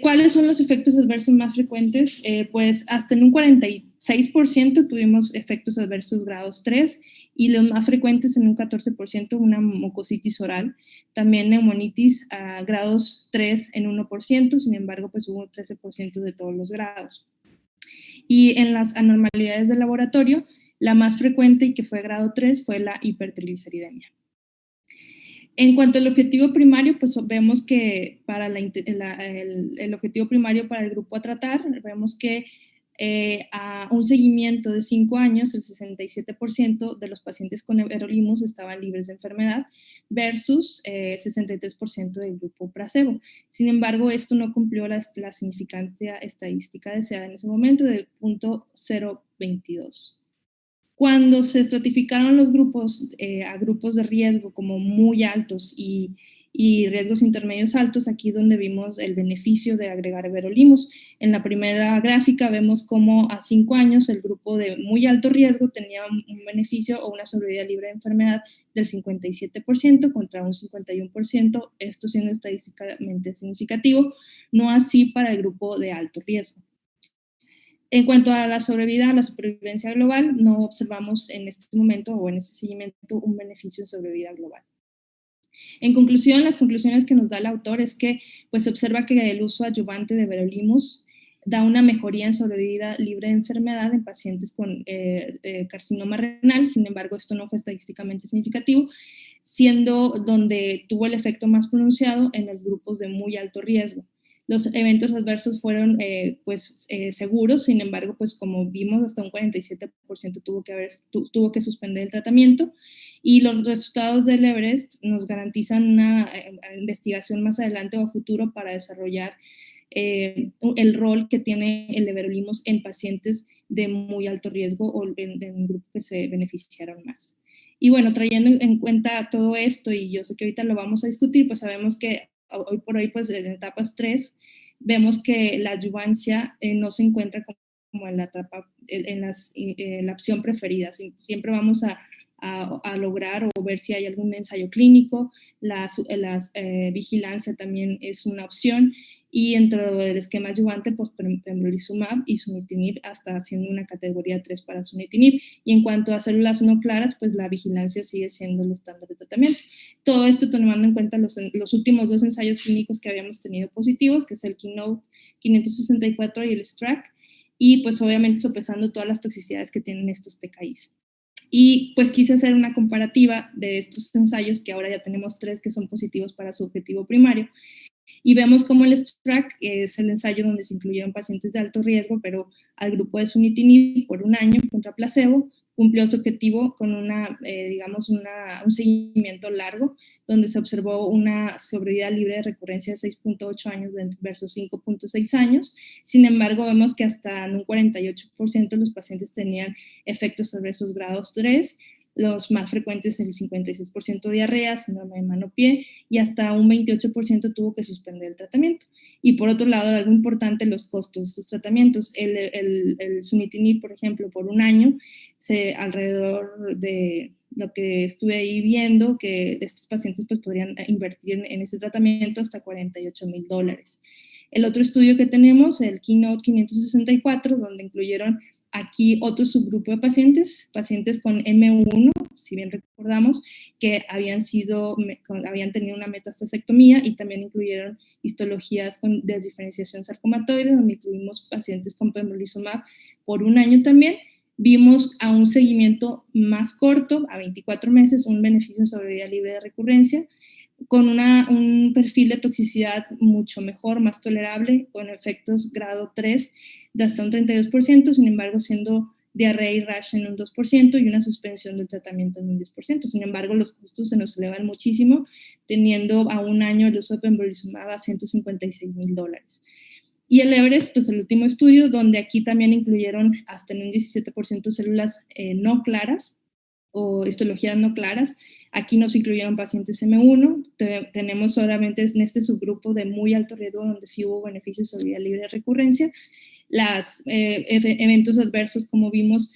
¿Cuáles son los efectos adversos más frecuentes? Pues hasta en un 46% tuvimos efectos adversos grados 3 y los más frecuentes en un 14% una mucositis oral, también neumonitis a grados 3 en 1%, sin embargo pues hubo un 13% de todos los grados. Y en las anormalidades del laboratorio, la más frecuente y que fue grado 3 fue la hipertrigliceridemia. En cuanto al objetivo primario, pues vemos que para el objetivo primario para el grupo a tratar, vemos que a un seguimiento de 5 años, el 67% de los pacientes con everolimus estaban libres de enfermedad versus 63% del grupo placebo. Sin embargo, esto no cumplió la significancia estadística deseada en ese momento de 0.022. Cuando se estratificaron los grupos a grupos de riesgo como muy altos y riesgos intermedios altos, aquí donde vimos el beneficio de agregar everolimus. En la primera gráfica vemos cómo a 5 años el grupo de muy alto riesgo tenía un beneficio o una sobrevida libre de enfermedad del 57% contra un 51%, esto siendo estadísticamente significativo, no así para el grupo de alto riesgo. En cuanto a la sobrevida, la supervivencia global, no observamos en este momento o en este seguimiento un beneficio de sobrevida global. En conclusión, las conclusiones que nos da el autor es que pues, se observa que el uso adyuvante de everolimus da una mejoría en sobrevida libre de enfermedad en pacientes con carcinoma renal, sin embargo, esto no fue estadísticamente significativo, siendo donde tuvo el efecto más pronunciado en los grupos de muy alto riesgo. Los eventos adversos fueron seguros, sin embargo, pues como vimos, hasta un 47% tuvo que suspender el tratamiento y los resultados del Everest nos garantizan una investigación más adelante o a futuro para desarrollar el rol que tiene el everolimus en pacientes de muy alto riesgo o en un grupo que se beneficiaron más. Y bueno, trayendo en cuenta todo esto, y yo sé que ahorita lo vamos a discutir, pues sabemos que hoy por hoy, pues en etapas 3, vemos que la adyuvancia no se encuentra como en la opción preferida. Siempre vamos a lograr o ver si hay algún ensayo clínico, la vigilancia también es una opción, y dentro del esquema adyuvante, pues pembrolizumab y sunitinib, hasta haciendo una categoría 3 para sunitinib. Y en cuanto a células no claras, pues la vigilancia sigue siendo el estándar de tratamiento. Todo esto tomando en cuenta los últimos 2 ensayos clínicos que habíamos tenido positivos, que es el Keynote 564 y el STRAC, y pues obviamente sopesando todas las toxicidades que tienen estos TKIs. Y pues quise hacer una comparativa de estos ensayos, que ahora ya tenemos 3 que son positivos para su objetivo primario, y vemos como el STRAC es el ensayo donde se incluyeron pacientes de alto riesgo, pero al grupo de sunitinib por 1 año contra placebo, cumplió su objetivo con un seguimiento largo, donde se observó una sobrevida libre de recurrencia de 6.8 años versus 5.6 años. Sin embargo, vemos que hasta en un 48% de los pacientes tenían efectos adversos grados 3, los más frecuentes el 56% diarrea, síndrome de mano-pie, y hasta un 28% tuvo que suspender el tratamiento. Y por otro lado, algo importante, los costos de estos tratamientos. El sunitinib, por ejemplo, por 1 año, alrededor de lo que estuve ahí viendo, que estos pacientes pues, podrían invertir en este tratamiento hasta $48,000. El otro estudio que tenemos, el Keynote 564, donde incluyeron aquí otro subgrupo de pacientes con M1, si bien recordamos, que habían tenido una metastasectomía, y también incluyeron histologías con desdiferenciación sarcomatoide, donde incluimos pacientes con pembrolizumab por 1 año también. Vimos a un seguimiento más corto, a 24 meses, un beneficio en sobrevida libre de recurrencia, con un perfil de toxicidad mucho mejor, más tolerable, con efectos grado 3 de hasta un 32%, sin embargo, siendo diarrea y rash en un 2% y una suspensión del tratamiento en un 10%. Sin embargo, los costos se nos elevan muchísimo, teniendo a 1 año el uso de pembrolizumab a $156,000. Y el Everest, pues el último estudio, donde aquí también incluyeron hasta en un 17% células no claras, o histologías no claras. Aquí nos incluyeron pacientes M1, tenemos solamente en este subgrupo de muy alto riesgo donde sí hubo beneficios sobre vida libre de recurrencia. Los eventos adversos, como vimos,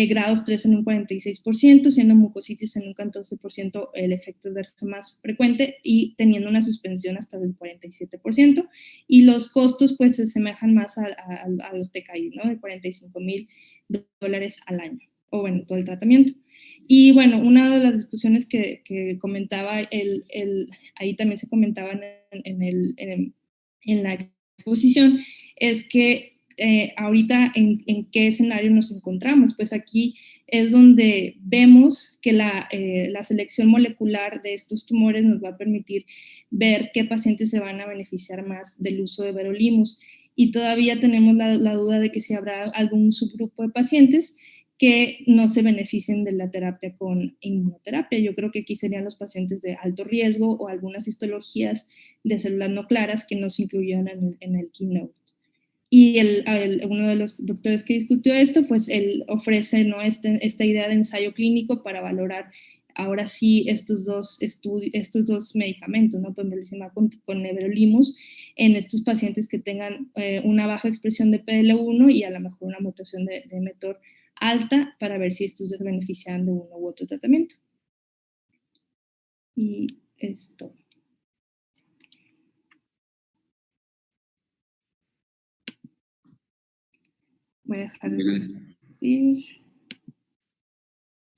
grados 3 en un 46%, siendo mucositis en un 14% el efecto adverso más frecuente y teniendo una suspensión hasta del 47%. Y los costos pues se asemejan más a los TKI, ¿no? De $45,000 al año, o bueno, todo el tratamiento. Y bueno, una de las discusiones que comentaba, ahí también se comentaban en la exposición, es que ahorita en qué escenario nos encontramos. Pues aquí es donde vemos que la selección molecular de estos tumores nos va a permitir ver qué pacientes se van a beneficiar más del uso de everolimus. Y todavía tenemos la duda de que si habrá algún subgrupo de pacientes que no se beneficien de la terapia con inmunoterapia. Yo creo que aquí serían los pacientes de alto riesgo o algunas histologías de células no claras que no se incluyeron en el keynote. Y uno de los doctores que discutió esto, pues él ofrece, ¿no?, esta idea de ensayo clínico para valorar ahora sí estos dos medicamentos, ¿no?, pembrolizumab con everolimus, en estos pacientes que tengan una baja expresión de PDL1 y a lo mejor una mutación de mTOR alta, para ver si estos se benefician de uno u otro tratamiento. Y esto. Voy a dejar de...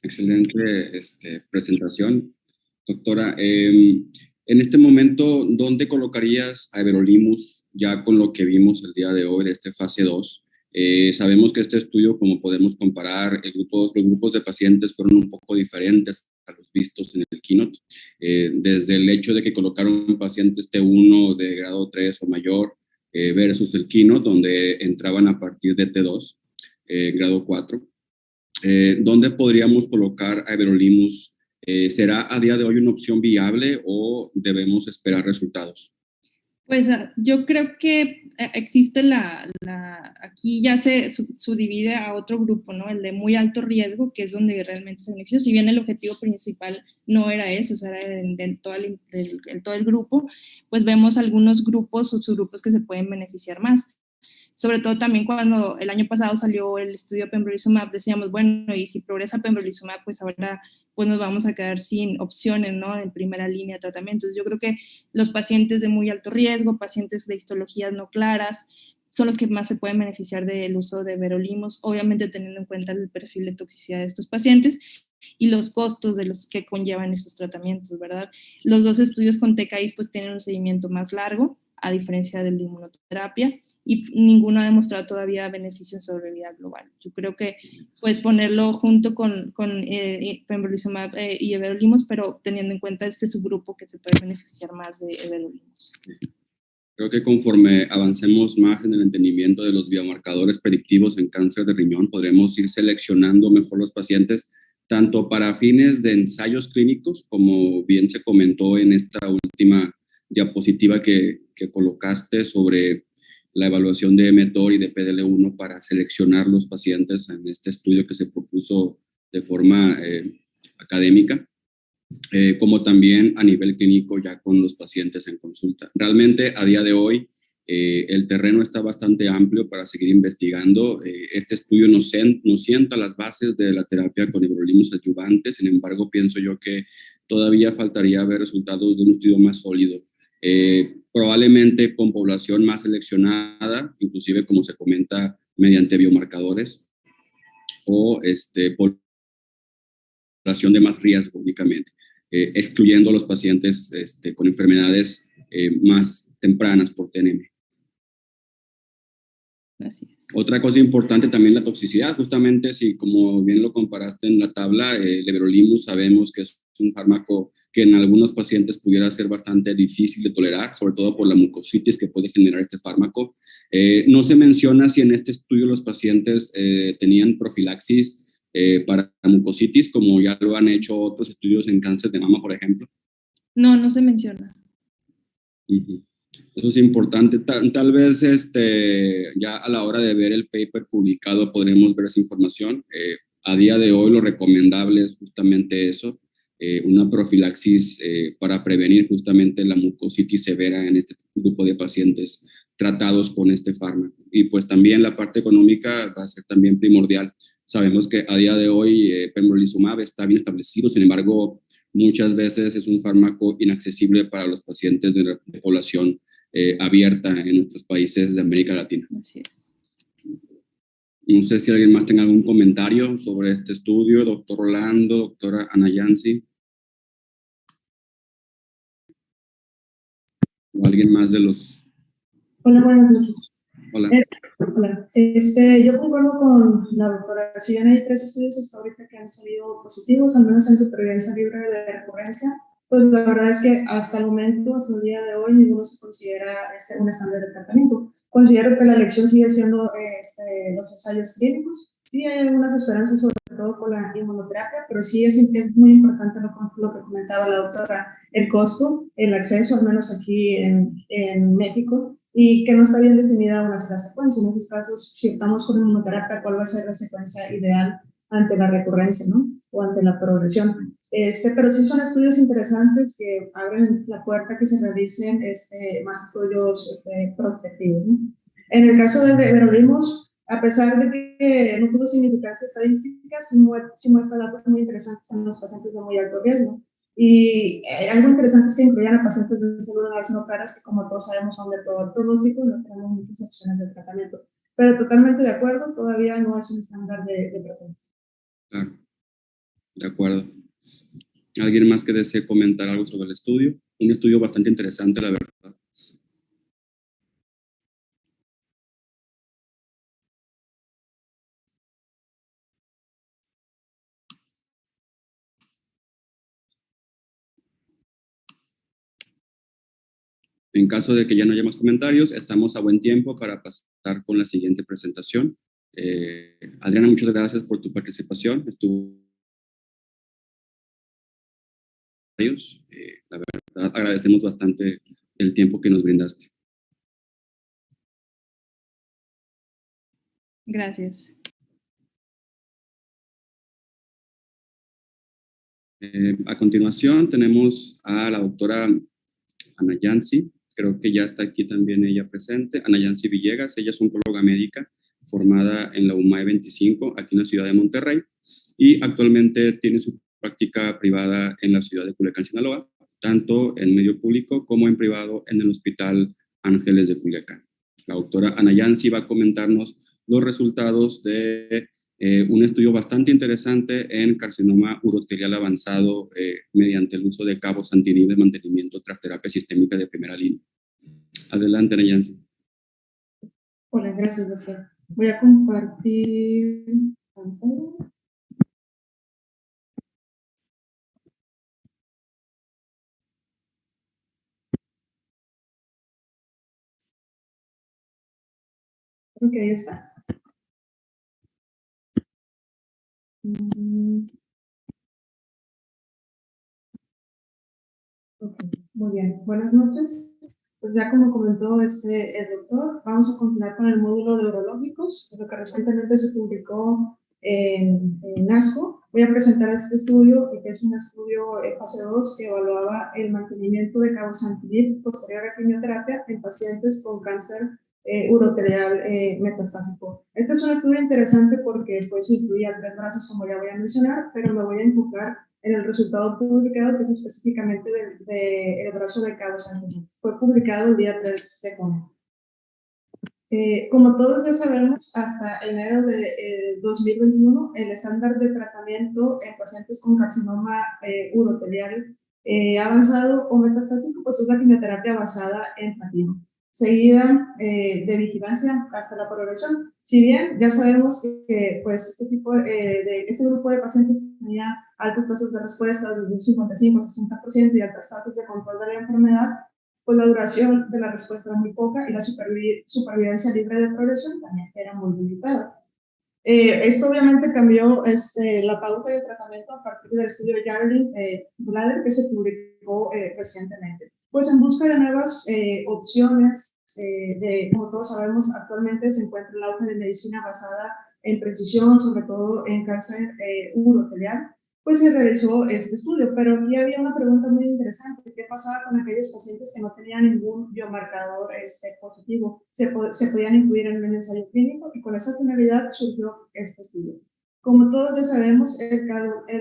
Excelente presentación, doctora. En este momento, ¿dónde colocarías a everolimus ya con lo que vimos el día de hoy de este fase 2? Sabemos que este estudio, como podemos comparar, los grupos de pacientes fueron un poco diferentes a los vistos en el keynote, desde el hecho de que colocaron pacientes T1 de grado 3 o mayor versus el keynote, donde entraban a partir de T2, grado 4. ¿Dónde podríamos colocar a everolimus? ¿Será a día de hoy una opción viable o debemos esperar resultados? Pues yo creo que existe aquí ya se subdivide a otro grupo, ¿no? El de muy alto riesgo, que es donde realmente se beneficia, si bien el objetivo principal no era eso, o sea, era todo el grupo, pues vemos algunos grupos o subgrupos que se pueden beneficiar más. Sobre todo también cuando el año pasado salió el estudio pembrolizumab, decíamos, bueno, y si progresa pembrolizumab, pues ahora pues nos vamos a quedar sin opciones, ¿no?, en primera línea de tratamientos. Yo creo que los pacientes de muy alto riesgo, pacientes de histologías no claras, son los que más se pueden beneficiar del uso de everolimus, obviamente teniendo en cuenta el perfil de toxicidad de estos pacientes y los costos de los que conllevan estos tratamientos, ¿verdad? Los dos estudios con TKIs pues tienen un seguimiento más largo, a diferencia del de inmunoterapia, y ninguno ha demostrado todavía beneficio en sobrevida global. Yo creo que puedes ponerlo junto con pembrolizumab y everolimus, pero teniendo en cuenta este subgrupo que se puede beneficiar más de everolimus. Creo que conforme avancemos más en el entendimiento de los biomarcadores predictivos en cáncer de riñón, podremos ir seleccionando mejor los pacientes, tanto para fines de ensayos clínicos, como bien se comentó en esta última diapositiva que colocaste sobre la evaluación de mTOR y de PDL1 para seleccionar los pacientes en este estudio que se propuso de forma académica, como también a nivel clínico ya con los pacientes en consulta. Realmente a día de hoy el terreno está bastante amplio para seguir investigando. Este estudio nos sienta las bases de la terapia con everolimus adyuvante. Sin embargo, pienso yo que todavía faltaría ver resultados de un estudio más sólido. Probablemente con población más seleccionada, inclusive como se comenta, mediante biomarcadores, o población de más riesgo únicamente, excluyendo a los pacientes con enfermedades más tempranas por TNM. Así es. Otra cosa importante también la toxicidad, justamente si como bien lo comparaste en la tabla, el everolimus sabemos que es un fármaco que en algunos pacientes pudiera ser bastante difícil de tolerar, sobre todo por la mucositis que puede generar este fármaco. No se menciona si en este estudio los pacientes tenían profilaxis para mucositis, como ya lo han hecho otros estudios en cáncer de mama, por ejemplo. No, no se menciona. Eso es importante. Tal vez ya a la hora de ver el paper publicado podremos ver esa información. A día de hoy lo recomendable es justamente eso, una profilaxis para prevenir justamente la mucositis severa en este grupo de pacientes tratados con este fármaco. Y pues también la parte económica va a ser también primordial. Sabemos que a día de hoy pembrolizumab está bien establecido, sin embargo, muchas veces es un fármaco inaccesible para los pacientes de población abierta en nuestros países de América Latina. Así es. No sé si alguien más tenga algún comentario sobre este estudio, doctor Rolando, doctora Ana Yancy. O alguien más de los... Hola, buenas noches. Hola. Hola. Yo concuerdo con la doctora. Si bien hay 3 estudios hasta ahorita que han salido positivos, al menos en supervivencia libre de recurrencia, pues la verdad es que hasta el momento, hasta el día de hoy, ninguno se considera un estándar de tratamiento. Considero que la elección sigue siendo los ensayos clínicos. Sí hay algunas esperanzas, sobre todo con la inmunoterapia, pero sí es muy importante lo que comentaba la doctora, el costo, el acceso, al menos aquí en México, y que no está bien definida una sola secuencia. En estos casos, si optamos por inmunoterapia, ¿cuál va a ser la secuencia ideal ante la recurrencia, ¿no? O ante la progresión? Pero sí son estudios interesantes que abren la puerta a que se realicen más estudios prospectivos, ¿no? En el caso de Everolimus, a pesar de que no tuvo significancia estadística, sí muestra datos muy interesantes en los pacientes de muy alto riesgo. Y algo interesante es que incluyan a pacientes de células no claras que, como todos sabemos, son de todo el pronóstico y no tenemos muchas opciones de tratamiento. Pero totalmente de acuerdo, todavía no es un estándar de tratamiento. Claro, de acuerdo. ¿Alguien más que desee comentar algo sobre el estudio? Un estudio bastante interesante, la verdad. En caso de que ya no haya más comentarios, estamos a buen tiempo para pasar con la siguiente presentación. Adriana, muchas gracias por tu participación. La verdad, agradecemos bastante el tiempo que nos brindaste. Gracias. A continuación tenemos a la doctora Ana Yancy. Creo que ya está aquí también ella presente. Ana Yancy Villegas, ella es oncóloga médica formada en la UMAE 25, aquí en la ciudad de Monterrey, y actualmente tiene su práctica privada en la ciudad de Culiacán, Sinaloa, tanto en medio público como en privado en el Hospital Ángeles de Culiacán. La doctora Ana Yancy va a comentarnos los resultados de un estudio bastante interesante en carcinoma urotelial avanzado mediante el uso de cabos antiDIM de mantenimiento tras terapia sistémica de primera línea. Adelante, Ana Yancy. Hola, gracias, doctor. Voy a compartir pantalla. Creo que ahí está. Okay, muy bien. Buenas noches. Pues ya como comentó el doctor, vamos a continuar con el módulo de urológicos, lo que recientemente se publicó en ASCO. Voy a presentar este estudio, que es un estudio fase 2 que evaluaba el mantenimiento de cabos antiDIP posterior a quimioterapia en pacientes con cáncer urotelial metastásico. Este es un estudio interesante porque pues incluía 3 brazos, como ya voy a mencionar, pero me voy a enfocar en el resultado publicado, que es específicamente del brazo de cabos antiDIP. Fue publicado el día 3 de junio. Como todos ya sabemos, hasta enero de 2021, el estándar de tratamiento en pacientes con carcinoma urotelial avanzado o metastásico pues es la quimioterapia basada en platino, seguida de vigilancia hasta la progresión. Si bien ya sabemos que pues, este grupo de pacientes tenía altas tasas de respuesta, desde un 55 a 60%, y altas tasas de control de la enfermedad, pues la duración de la respuesta era muy poca y la supervivencia libre de progresión también era muy limitada. Esto obviamente cambió la pauta de tratamiento a partir del estudio de Jarlin-Blader que se publicó recientemente. Pues en busca de nuevas opciones, como todos sabemos, actualmente se encuentra el auge de medicina basada en precisión, sobre todo en cáncer urotelial, pues se realizó este estudio, pero aquí había una pregunta muy interesante: ¿qué pasaba con aquellos pacientes que no tenían ningún biomarcador positivo? ¿Se podían incluir en el ensayo clínico? Y con esa finalidad surgió este estudio. Como todos ya sabemos, el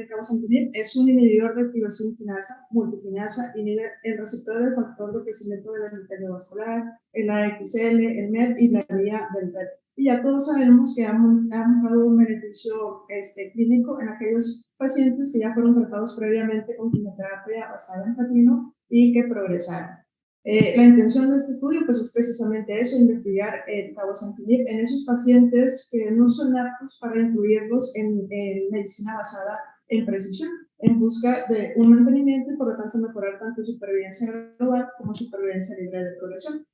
cabozantinib es un inhibidor de tirosina quinasa, multiquinasa, inhibe el receptor del factor de crecimiento del endotelio vascular, el AXL, el MET y la vía del PET. Y ya todos sabemos que hemos dado un beneficio clínico en aquellos pacientes que ya fueron tratados previamente con quimioterapia basada en platino y que progresaron. La intención de este estudio pues, es precisamente eso, investigar el cabozantinib en esos pacientes que no son aptos para incluirlos en medicina basada en precisión, en busca de un mantenimiento y por lo tanto mejorar tanto supervivencia global como supervivencia libre de progresión.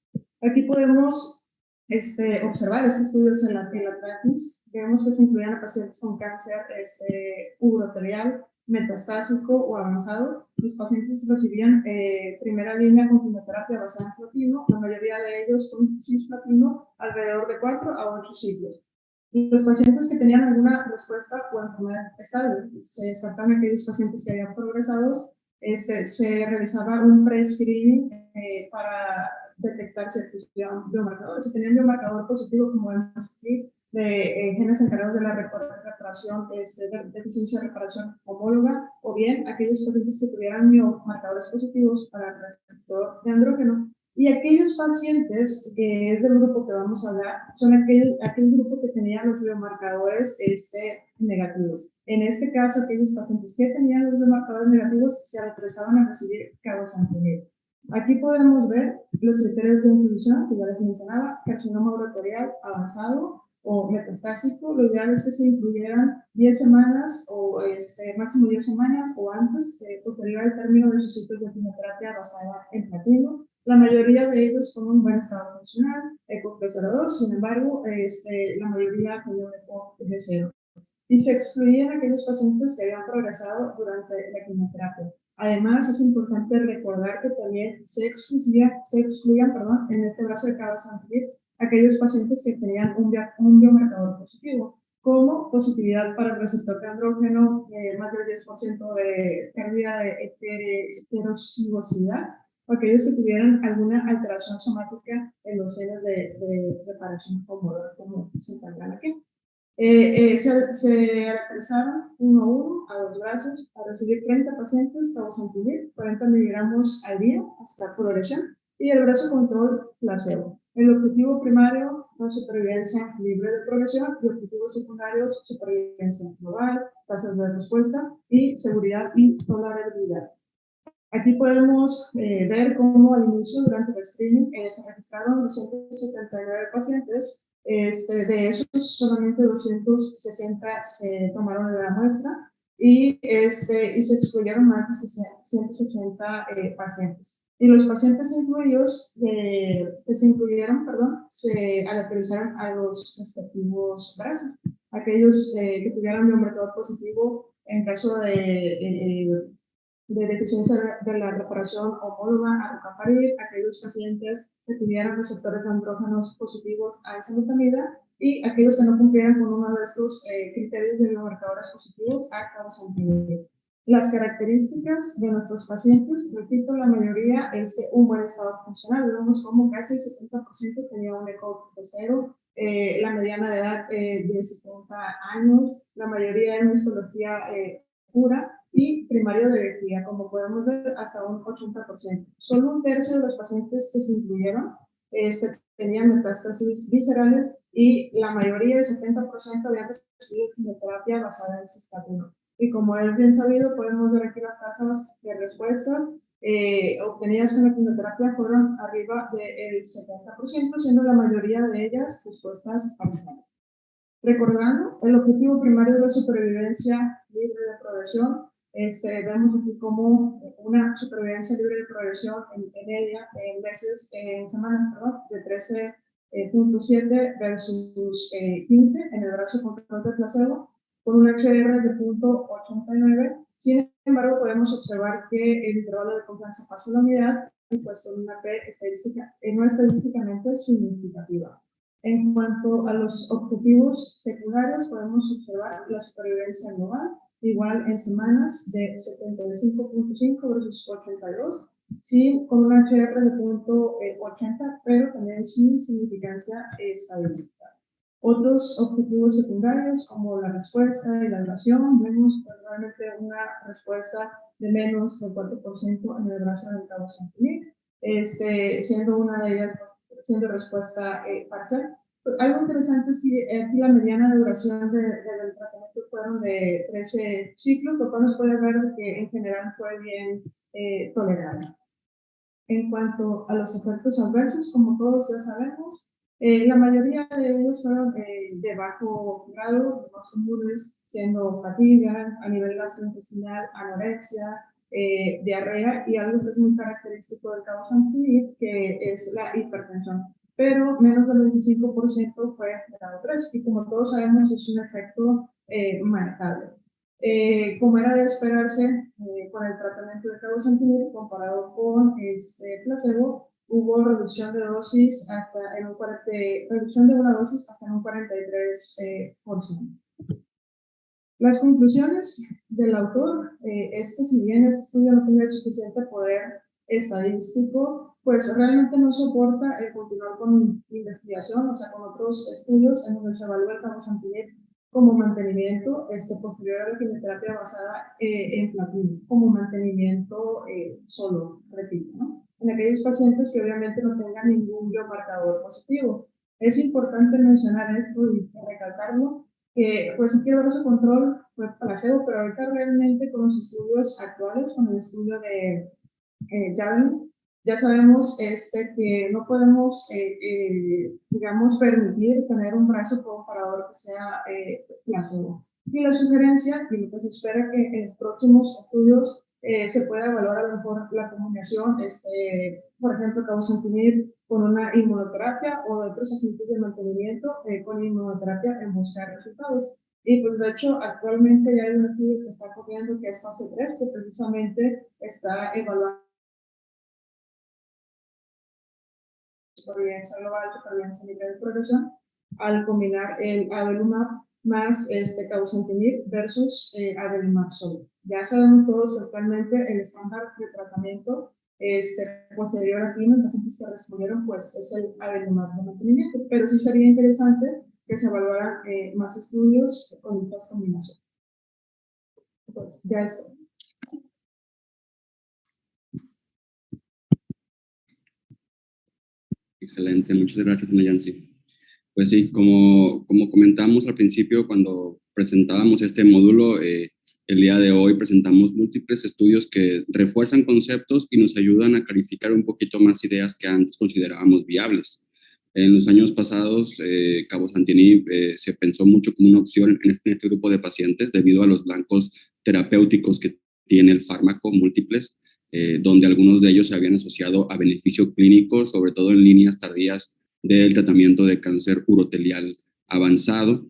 Aquí podemos observar estos estudios en la praxis. Vemos que se incluían a pacientes con cáncer uroterial, metastásico o avanzado. Los pacientes recibían primera línea con quimioterapia basada en platino, la mayoría de ellos con cisplatino, alrededor de 4 a 8 ciclos. Y los pacientes que tenían alguna respuesta o enfermedad estable, se descartaban aquellos pacientes que habían progresado, se realizaba un pre-screening para detectar ciertos biomarcadores. Si tenían biomarcador positivo, como vemos aquí, de genes encargados de la reparación, de deficiencia de reparación homóloga, o bien aquellos pacientes que tuvieran biomarcadores positivos para el receptor de andrógeno. Y aquellos pacientes, que es del grupo que vamos a hablar, son aquel grupo que tenía los biomarcadores negativos. En este caso, aquellos pacientes que tenían los biomarcadores negativos se autorizaban a recibir cabozantinib. Aquí podemos ver los criterios de inclusión, que ya les mencionaba: carcinoma uroterial avanzado o metastásico. Lo ideal es que se incluyeran 10 semanas o máximo 10 semanas o antes, posterior al término de sus ciclos de quimioterapia basada en platino. La mayoría de ellos con un buen estado funcional, ECO302, sin embargo, la mayoría con un ECO de 0. Y se excluían aquellos pacientes que habían progresado durante la quimioterapia. Además, es importante recordar que también se excluían en este brazo de cabozantinib aquellos pacientes que tenían un biomarcador positivo, como positividad para el receptor de andrógeno, más del 10% de pérdida de heterocigosidad, o aquellos que tuvieran alguna alteración somática en los genes de reparación homóloga, como se encuentran aquí. Se regresaron uno a uno a los brazos a recibir 30 pacientes cabozantinib, 40 miligramos al día hasta progresión, y el brazo control placebo. El objetivo primario, la supervivencia libre de progresión, y objetivos secundarios, supervivencia global, tasas de respuesta y seguridad y tolerabilidad. Aquí podemos ver cómo al inicio, durante el screening, se registraron 279 pacientes. De esos, solamente 260 se tomaron de la muestra y se excluyeron más de 160 pacientes. Y los pacientes incluidos, que se incluyeron, se aleatorizaron a los respectivos brazos. Aquellos que tuvieran biomarcador positivo en caso de deficiencia de la reparación homóloga a rucaparib, aquellos pacientes que tuvieran receptores de andrógenos positivos a enzalutamida, y aquellos que no cumplieran con uno de estos criterios de biomarcadores positivos a cabozantinib. Las características de nuestros pacientes, repito, la mayoría es de un buen estado funcional. Vemos como casi el 70% tenía un ECO de 0, la mediana de edad de 70 años, la mayoría en histología pura y primario de vejiga, como podemos ver, hasta un 80%. Solo un tercio de los pacientes que se incluyeron tenían metástasis viscerales, y la mayoría, el 70%, habían recibido quimioterapia basada en cisplatino. Y como es bien sabido, podemos ver aquí las tasas de respuestas obtenidas con la quimioterapia fueron arriba del 70%, siendo la mayoría de ellas respuestas parciales. Recordando, el objetivo primario de la supervivencia libre de progresión, vemos aquí como una supervivencia libre de progresión en meses, en semanas, de 13.7 versus 15 en el brazo control de placebo, con un HR de 0.89. Sin embargo, podemos observar que el intervalo de confianza pasa la unidad, y pues con una P estadística, no estadísticamente significativa. En cuanto a los objetivos secundarios, podemos observar la supervivencia global, igual en semanas, de 75.5 versus 82, sí, con un HR de 0.80, pero también sin significancia estadística. Otros objetivos secundarios, como la respuesta y la duración, vemos realmente una respuesta de menos del 4% en el brazo del cabozantinib, siendo una de ellas siendo respuesta parcial. Algo interesante es que aquí la mediana de duración del tratamiento fueron de 13 ciclos, lo cual nos puede ver que en general fue bien tolerable. En cuanto a los efectos adversos, como todos ya sabemos, la mayoría de ellos fueron de bajo grado, los más comunes siendo fatiga, a nivel gastrointestinal, anorexia, diarrea y algo que es muy característico del cabozantinib, que es la hipertensión. Pero menos del 25% fue de grado 3 y como todos sabemos es un efecto manejable. Como era de esperarse con el tratamiento de cabozantinib comparado con placebo, hubo reducción de dosis hasta en un reducción de una dosis hasta en un 43%. Las conclusiones del autor es que si bien este estudio no tiene el suficiente poder estadístico, pues realmente no soporta continuar con investigación, o sea, con otros estudios en donde se evalúa el cabozantinib como mantenimiento posterior a la quimioterapia basada en platino, como mantenimiento solo, repito, ¿no? En aquellos pacientes que obviamente no tengan ningún biomarcador positivo. Es importante mencionar esto y recalcarlo, que pues si quiero ver su control fue placebo, pero ahorita realmente con los estudios actuales, con el estudio de Javelin, ya sabemos que no podemos, digamos, permitir tener un brazo comparador que sea placebo. Y la sugerencia, y lo que se espera que en los próximos estudios se pueda evaluar a lo mejor la combinación, por ejemplo, cabozantinib con una inmunoterapia o de otros agentes de mantenimiento con inmunoterapia en buscar resultados. Y pues de hecho actualmente ya hay un estudio que está corriendo que es fase 3, que precisamente está evaluando supervivencia global, supervivencia libre de progresión, al combinar el avelumab más cabozantinib versus avelumab solo. Ya sabemos todos que actualmente el estándar de tratamiento posterior a quimio en pacientes que respondieron pues es el avelumab de mantenimiento, pero sí sería interesante que se evaluaran más estudios con estas combinaciones. Pues ya es. Excelente, muchas gracias, Ana Yancy. Pues sí, como comentamos al principio cuando presentábamos este módulo, el día de hoy presentamos múltiples estudios que refuerzan conceptos y nos ayudan a clarificar un poquito más ideas que antes considerábamos viables. En los años pasados, cabozantinib se pensó mucho como una opción en este grupo de pacientes debido a los blancos terapéuticos que tiene el fármaco múltiples, donde algunos de ellos se habían asociado a beneficio clínico, sobre todo en líneas tardías del tratamiento de cáncer urotelial avanzado.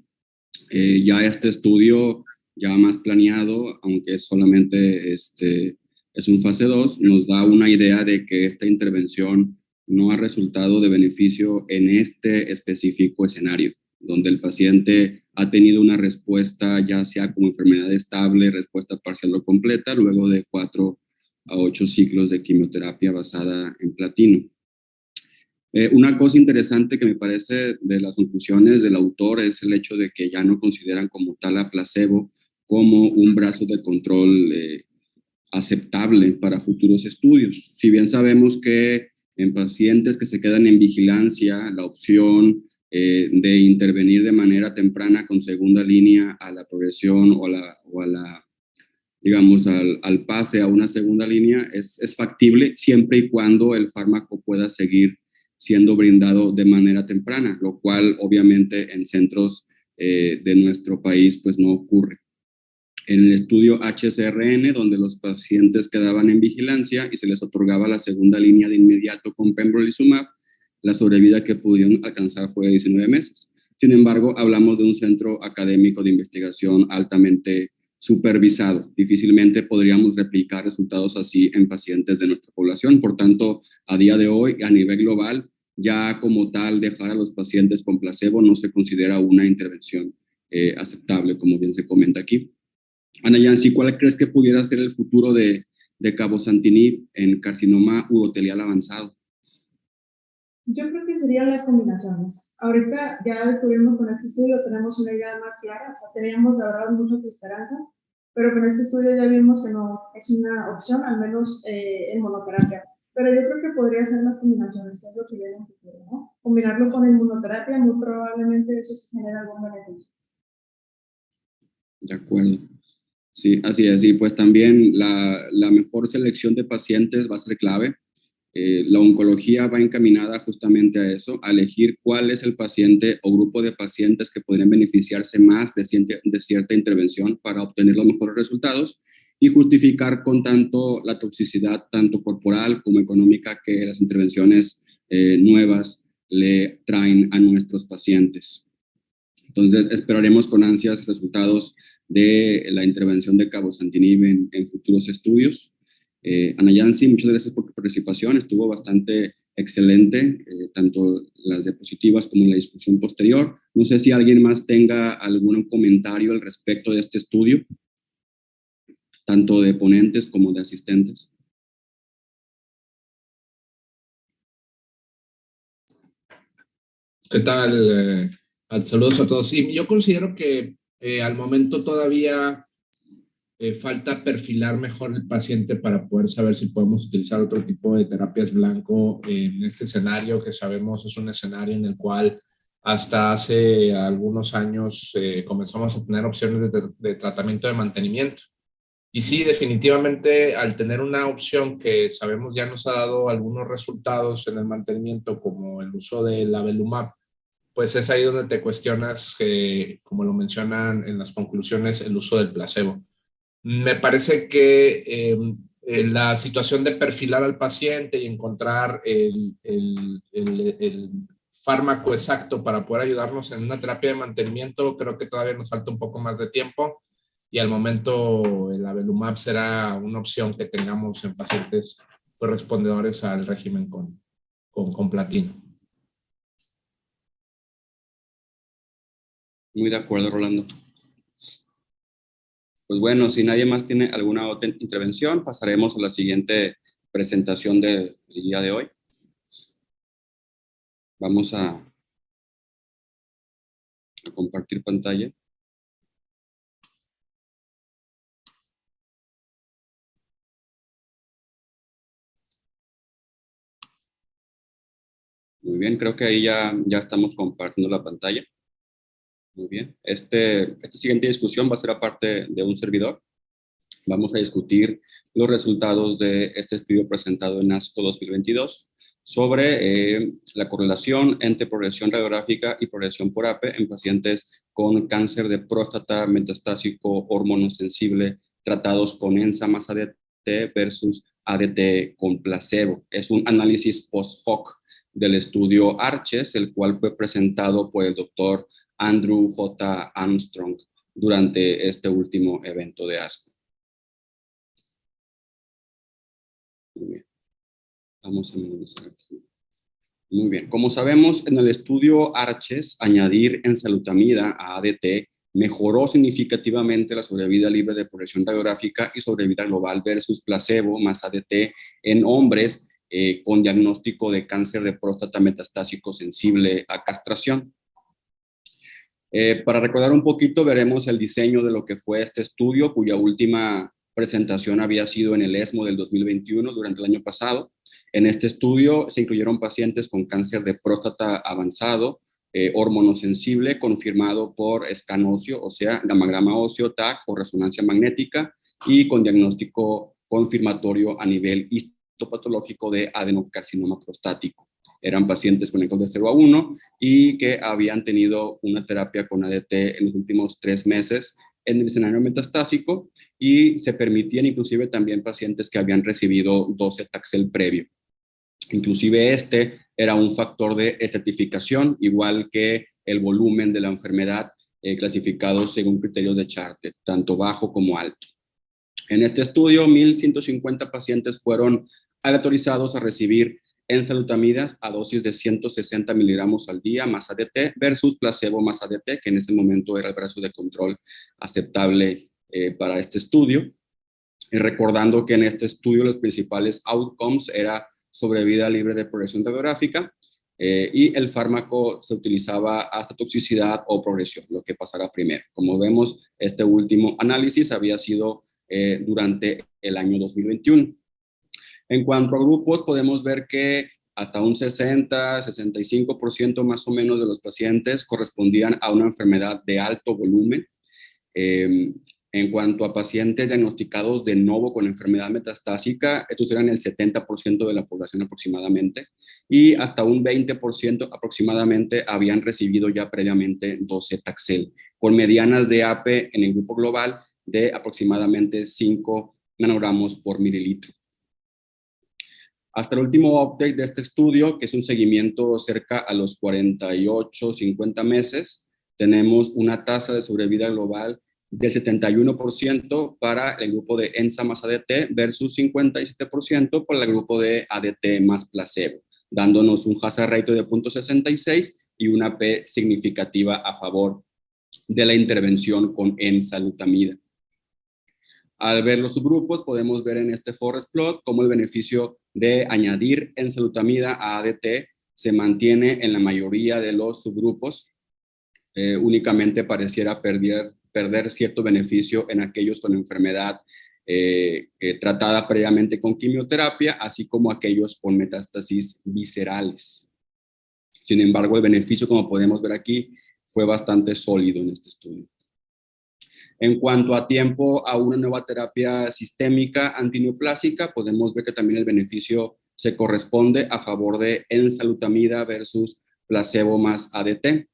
Ya este estudio, ya más planeado, aunque solamente es un fase 2, nos da una idea de que esta intervención no ha resultado de beneficio en este específico escenario, donde el paciente ha tenido una respuesta ya sea como enfermedad estable, respuesta parcial o completa, luego de 4 a 8 ciclos de quimioterapia basada en platino. Una cosa interesante que me parece de las conclusiones del autor es el hecho de que ya no consideran como tal a placebo como un brazo de control aceptable para futuros estudios. Si bien sabemos que en pacientes que se quedan en vigilancia, la opción de intervenir de manera temprana con segunda línea a la progresión o a la digamos, al pase a una segunda línea es factible siempre y cuando el fármaco pueda seguir siendo brindado de manera temprana, lo cual obviamente en centros de nuestro país pues no ocurre. En el estudio HSRN, donde los pacientes quedaban en vigilancia y se les otorgaba la segunda línea de inmediato con pembrolizumab, la sobrevida que pudieron alcanzar fue de 19 meses. Sin embargo, hablamos de un centro académico de investigación altamente supervisado. Difícilmente podríamos replicar resultados así en pacientes de nuestra población. Por tanto, a día de hoy, a nivel global, ya como tal, dejar a los pacientes con placebo no se considera una intervención aceptable, como bien se comenta aquí. Ana Yancy, ¿cuál crees que pudiera ser el futuro de cabozantinib en carcinoma urotelial avanzado? Yo creo que serían las combinaciones. Ahorita ya descubrimos con este estudio, tenemos una idea más clara, o sea, teníamos la verdad muchas esperanzas, pero con este estudio ya vimos que no es una opción, al menos en monoterapia. Pero yo creo que podría ser las combinaciones, que es lo que viene en el futuro, ¿no? Combinarlo con inmunoterapia, muy probablemente eso se genera algún beneficio. De acuerdo. Sí, así es. Y pues también la mejor selección de pacientes va a ser clave. La oncología va encaminada justamente a eso, a elegir cuál es el paciente o grupo de pacientes que podrían beneficiarse más de cierta intervención para obtener los mejores resultados y justificar con tanto la toxicidad, tanto corporal como económica, que las intervenciones nuevas le traen a nuestros pacientes. Entonces, esperaremos con ansias resultados de la intervención de cabozantinib en futuros estudios. Ana Yancy, muchas gracias por tu participación, estuvo bastante excelente, tanto las diapositivas como la discusión posterior. No sé si alguien más tenga algún comentario al respecto de este estudio, tanto de ponentes como de asistentes. ¿Qué tal? Saludos a todos. Sí, yo considero que al momento todavía falta perfilar mejor el paciente para poder saber si podemos utilizar otro tipo de terapias blanco en este escenario que sabemos es un escenario en el cual hasta hace algunos años comenzamos a tener opciones de tratamiento de mantenimiento. Y sí, definitivamente al tener una opción que sabemos ya nos ha dado algunos resultados en el mantenimiento, como el uso del avelumab, pues es ahí donde te cuestionas, como lo mencionan en las conclusiones, el uso del placebo. Me parece que la situación de perfilar al paciente y encontrar el fármaco exacto para poder ayudarnos en una terapia de mantenimiento, creo que todavía nos falta un poco más de tiempo y al momento el avelumab será una opción que tengamos en pacientes correspondedores al régimen con platino. Muy de acuerdo, Rolando. Pues bueno, si nadie más tiene alguna otra intervención, pasaremos a la siguiente presentación del día de hoy. Vamos a compartir pantalla. Muy bien, creo que ahí ya estamos compartiendo la pantalla. Muy bien. Esta siguiente discusión va a ser aparte de un servidor. Vamos a discutir los resultados de este estudio presentado en ASCO 2022 sobre la correlación entre progresión radiográfica y progresión por AP en pacientes con cáncer de próstata metastásico hormonosensible tratados con ENSA más ADT versus ADT con placebo. Es un análisis post-hoc del estudio ARCHES, el cual fue presentado por el doctor Andrew J. Armstrong durante este último evento de ASCO. Muy bien. Vamos a minimizar aquí. Muy bien. Como sabemos, en el estudio ARCHES, añadir enzalutamida a ADT mejoró significativamente la sobrevida libre de progresión radiográfica y sobrevida global versus placebo más ADT en hombres con diagnóstico de cáncer de próstata metastásico sensible a castración. Para recordar un poquito, veremos el diseño de lo que fue este estudio, cuya última presentación había sido en el ESMO del 2021 durante el año pasado. En este estudio se incluyeron pacientes con cáncer de próstata avanzado, hormonosensible, confirmado por escan óseo, o sea, gammagrama óseo, TAC o resonancia magnética, y con diagnóstico confirmatorio a nivel histopatológico de adenocarcinoma prostático. Eran pacientes con ECOG de 0 a 1 y que habían tenido una terapia con ADT en los últimos 3 meses en el escenario metastásico y se permitían inclusive también pacientes que habían recibido 12 Taxel previo. Inclusive este era un factor de estratificación, igual que el volumen de la enfermedad clasificado según criterios de Chartet, tanto bajo como alto. En este estudio, 1,150 pacientes fueron aleatorizados a recibir enzalutamida a dosis de 160 miligramos al día más ADT versus placebo más ADT, que en ese momento era el brazo de control aceptable para este estudio. Y recordando que en este estudio los principales outcomes era sobrevida libre de progresión radiográfica y el fármaco se utilizaba hasta toxicidad o progresión, lo que pasará primero. Como vemos, este último análisis había sido durante el año 2021. En cuanto a grupos, podemos ver que hasta un 60-65% más o menos de los pacientes correspondían a una enfermedad de alto volumen. En cuanto a pacientes diagnosticados de nuevo con enfermedad metastásica, estos eran el 70% de la población aproximadamente, y hasta un 20% aproximadamente habían recibido ya previamente docetaxel, con medianas de AP en el grupo global de aproximadamente 5 nanogramos por mililitro. Hasta el último update de este estudio, que es un seguimiento cerca a los 48-50 meses, tenemos una tasa de sobrevida global del 71% para el grupo de ENSA más ADT versus 57% para el grupo de ADT más placebo, dándonos un hazard ratio de 0.66 y una P significativa a favor de la intervención con enzalutamida. Al ver los subgrupos, podemos ver en este forest plot cómo el beneficio de añadir enzalutamida a ADT se mantiene en la mayoría de los subgrupos. Únicamente pareciera perder cierto beneficio en aquellos con enfermedad tratada previamente con quimioterapia, así como aquellos con metástasis viscerales. Sin embargo, el beneficio, como podemos ver aquí, fue bastante sólido en este estudio. En cuanto a tiempo a una nueva terapia sistémica antineoplásica, podemos ver que también el beneficio se corresponde a favor de enzalutamida versus placebo más ADT.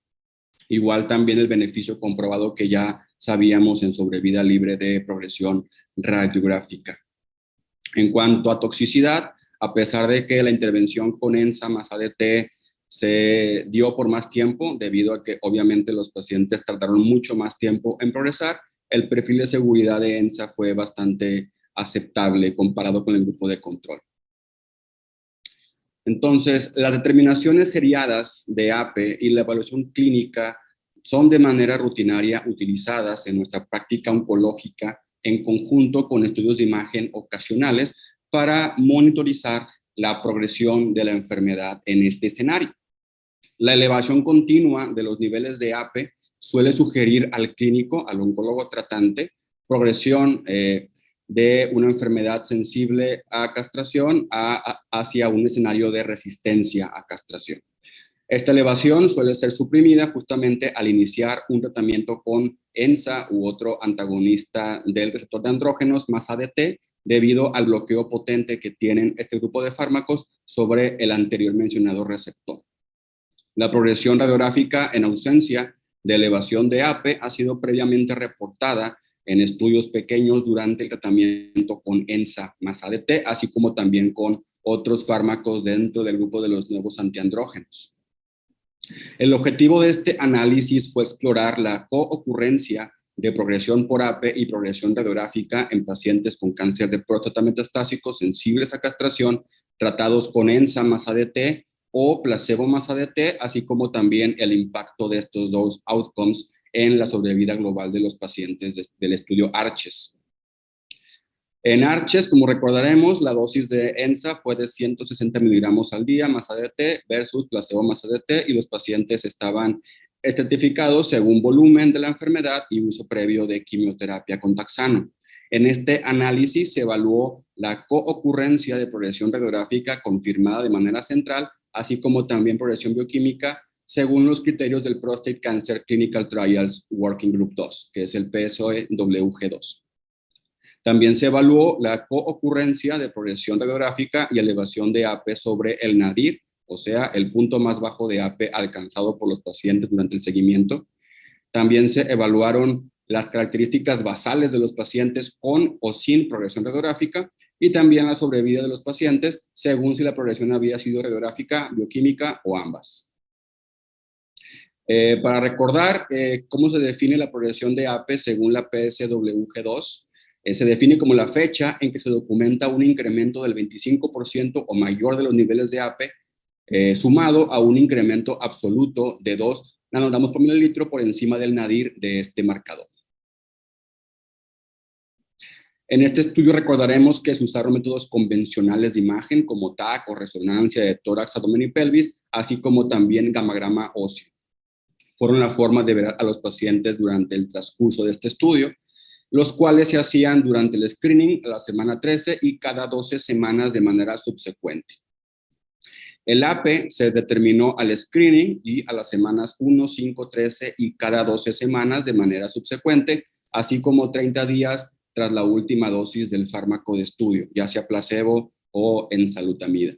Igual también el beneficio comprobado que ya sabíamos en sobrevida libre de progresión radiográfica. En cuanto a toxicidad, a pesar de que la intervención con ENSA más ADT se dio por más tiempo, debido a que obviamente los pacientes tardaron mucho más tiempo en progresar, el perfil de seguridad de ENSA fue bastante aceptable comparado con el grupo de control. Entonces, las determinaciones seriadas de AP y la evaluación clínica son de manera rutinaria utilizadas en nuestra práctica oncológica en conjunto con estudios de imagen ocasionales para monitorizar la progresión de la enfermedad en este escenario. La elevación continua de los niveles de AP suele sugerir al clínico, al oncólogo tratante, progresión de una enfermedad sensible a castración hacia un escenario de resistencia a castración. Esta elevación suele ser suprimida justamente al iniciar un tratamiento con ENSA u otro antagonista del receptor de andrógenos más ADT, debido al bloqueo potente que tienen este grupo de fármacos sobre el anterior mencionado receptor. La progresión radiográfica en ausencia de elevación de AP ha sido previamente reportada en estudios pequeños durante el tratamiento con ENSA más ADT, así como también con otros fármacos dentro del grupo de los nuevos antiandrógenos. El objetivo de este análisis fue explorar la coocurrencia de progresión por AP y progresión radiográfica en pacientes con cáncer de próstata metastásico sensibles a castración tratados con ENSA más ADT o placebo más ADT, así como también el impacto de estos dos outcomes en la sobrevida global de los pacientes del estudio ARCHES. En ARCHES, como recordaremos, la dosis de ENSA fue de 160 miligramos al día más ADT versus placebo más ADT, y los pacientes estaban estratificados según volumen de la enfermedad y uso previo de quimioterapia con taxano. En este análisis se evaluó la coocurrencia de progresión radiográfica confirmada de manera central, así como también progresión bioquímica, según los criterios del Prostate Cancer Clinical Trials Working Group 2, que es el PSOE-WG2. También se evaluó la coocurrencia de progresión radiográfica y elevación de AP sobre el nadir, o sea, el punto más bajo de AP alcanzado por los pacientes durante el seguimiento. También se evaluaron las características basales de los pacientes con o sin progresión radiográfica, y también la sobrevida de los pacientes según si la progresión había sido radiográfica, bioquímica o ambas. Para recordar cómo se define la progresión de AP según la PSWG2, se define como la fecha en que se documenta un incremento del 25% o mayor de los niveles de AP, sumado a un incremento absoluto de 2 nanogramos por mililitro por encima del nadir de este marcador. En este estudio recordaremos que se usaron métodos convencionales de imagen como TAC o resonancia de tórax, abdomen y pelvis, así como también gamagrama óseo. Fueron la forma de ver a los pacientes durante el transcurso de este estudio, los cuales se hacían durante el screening a la semana 13 y cada 12 semanas de manera subsecuente. El AP se determinó al screening y a las semanas 1, 5, 13 y cada 12 semanas de manera subsecuente, así como 30 días tras la última dosis del fármaco de estudio, ya sea placebo o enzalutamida.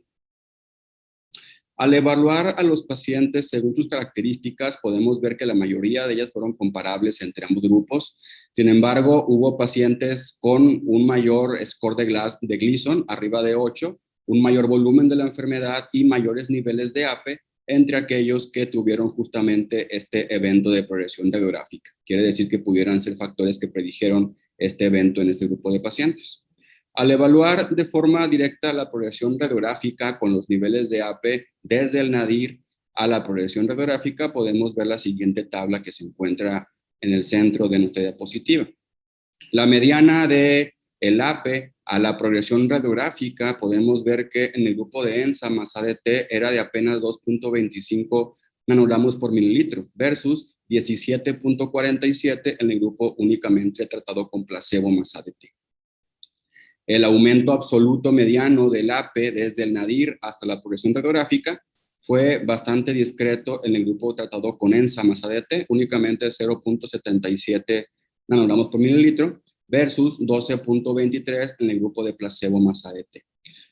Al evaluar a los pacientes según sus características, podemos ver que la mayoría de ellas fueron comparables entre ambos grupos. Sin embargo, hubo pacientes con un mayor score de Gleason, arriba de 8, un mayor volumen de la enfermedad y mayores niveles de AP entre aquellos que tuvieron justamente este evento de progresión radiográfica. Quiere decir que pudieran ser factores que predijeron este evento en este grupo de pacientes. Al evaluar de forma directa la progresión radiográfica con los niveles de AP desde el nadir a la progresión radiográfica, podemos ver la siguiente tabla que se encuentra en el centro de nuestra diapositiva. La mediana de el AP a la progresión radiográfica, podemos ver que en el grupo de ENSA más ADT era de apenas 2.25 nanogramos por mililitro versus 17.47 en el grupo únicamente tratado con placebo más ADT. El aumento absoluto mediano del AP desde el nadir hasta la progresión radiográfica fue bastante discreto en el grupo tratado con ENSA más ADT, únicamente 0.77 nanogramos por mililitro, versus 12.23 en el grupo de placebo más ADT.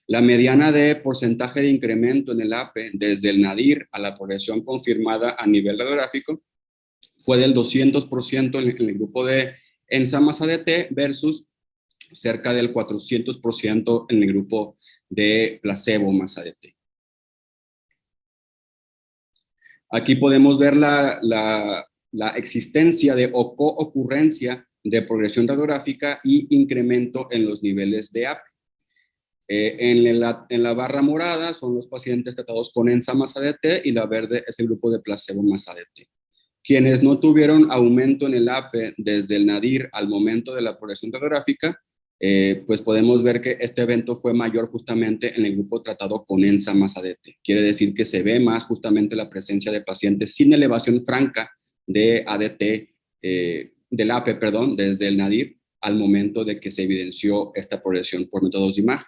La mediana de porcentaje de incremento en el AP desde el nadir a la progresión confirmada a nivel radiográfico fue del 200% en el grupo de ENSA más ADT versus cerca del 400% en el grupo de placebo más ADT. Aquí podemos ver la existencia de coocurrencia de progresión radiográfica y incremento en los niveles de AP. En la barra morada son los pacientes tratados con ENSA más ADT y la verde es el grupo de placebo más ADT. Quienes no tuvieron aumento en el AP desde el nadir al momento de la progresión radiográfica, pues podemos ver que este evento fue mayor justamente en el grupo tratado con ENSA más ADT. Quiere decir que se ve más justamente la presencia de pacientes sin elevación franca de ADT, del AP, perdón, desde el nadir al momento de que se evidenció esta progresión por métodos de imagen.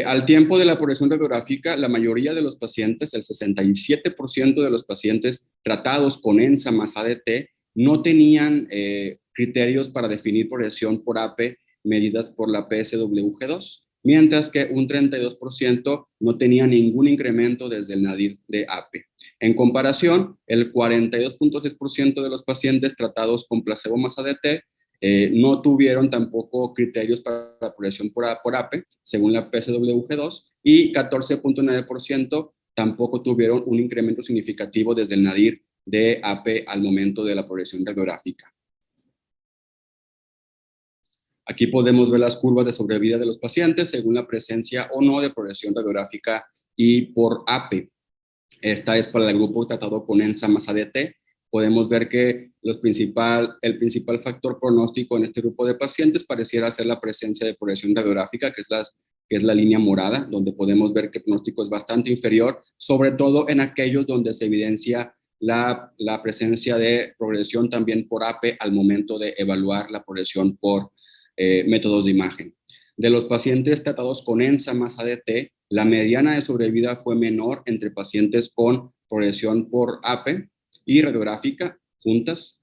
Al tiempo de la progresión radiográfica, la mayoría de los pacientes, el 67% de los pacientes tratados con ENSA más ADT, no tenían criterios para definir progresión por AP medidas por la PSWG2, mientras que un 32% no tenía ningún incremento desde el nadir de AP. En comparación, el 42.6% de los pacientes tratados con placebo más ADT no tuvieron tampoco criterios para la progresión por AP, según la PSWG2, y 14.9% tampoco tuvieron un incremento significativo desde el nadir de AP al momento de la progresión radiográfica. Aquí podemos ver las curvas de sobrevida de los pacientes según la presencia o no de progresión radiográfica y por AP. Esta es para el grupo tratado con ENSA más ADT. Podemos ver que el principal factor pronóstico en este grupo de pacientes pareciera ser la presencia de progresión radiográfica, que es la línea morada, donde podemos ver que el pronóstico es bastante inferior, sobre todo en aquellos donde se evidencia la presencia de progresión también por AP al momento de evaluar la progresión por métodos de imagen. De los pacientes tratados con ENSA más ADT, la mediana de sobrevida fue menor entre pacientes con progresión por AP y radiográfica juntas,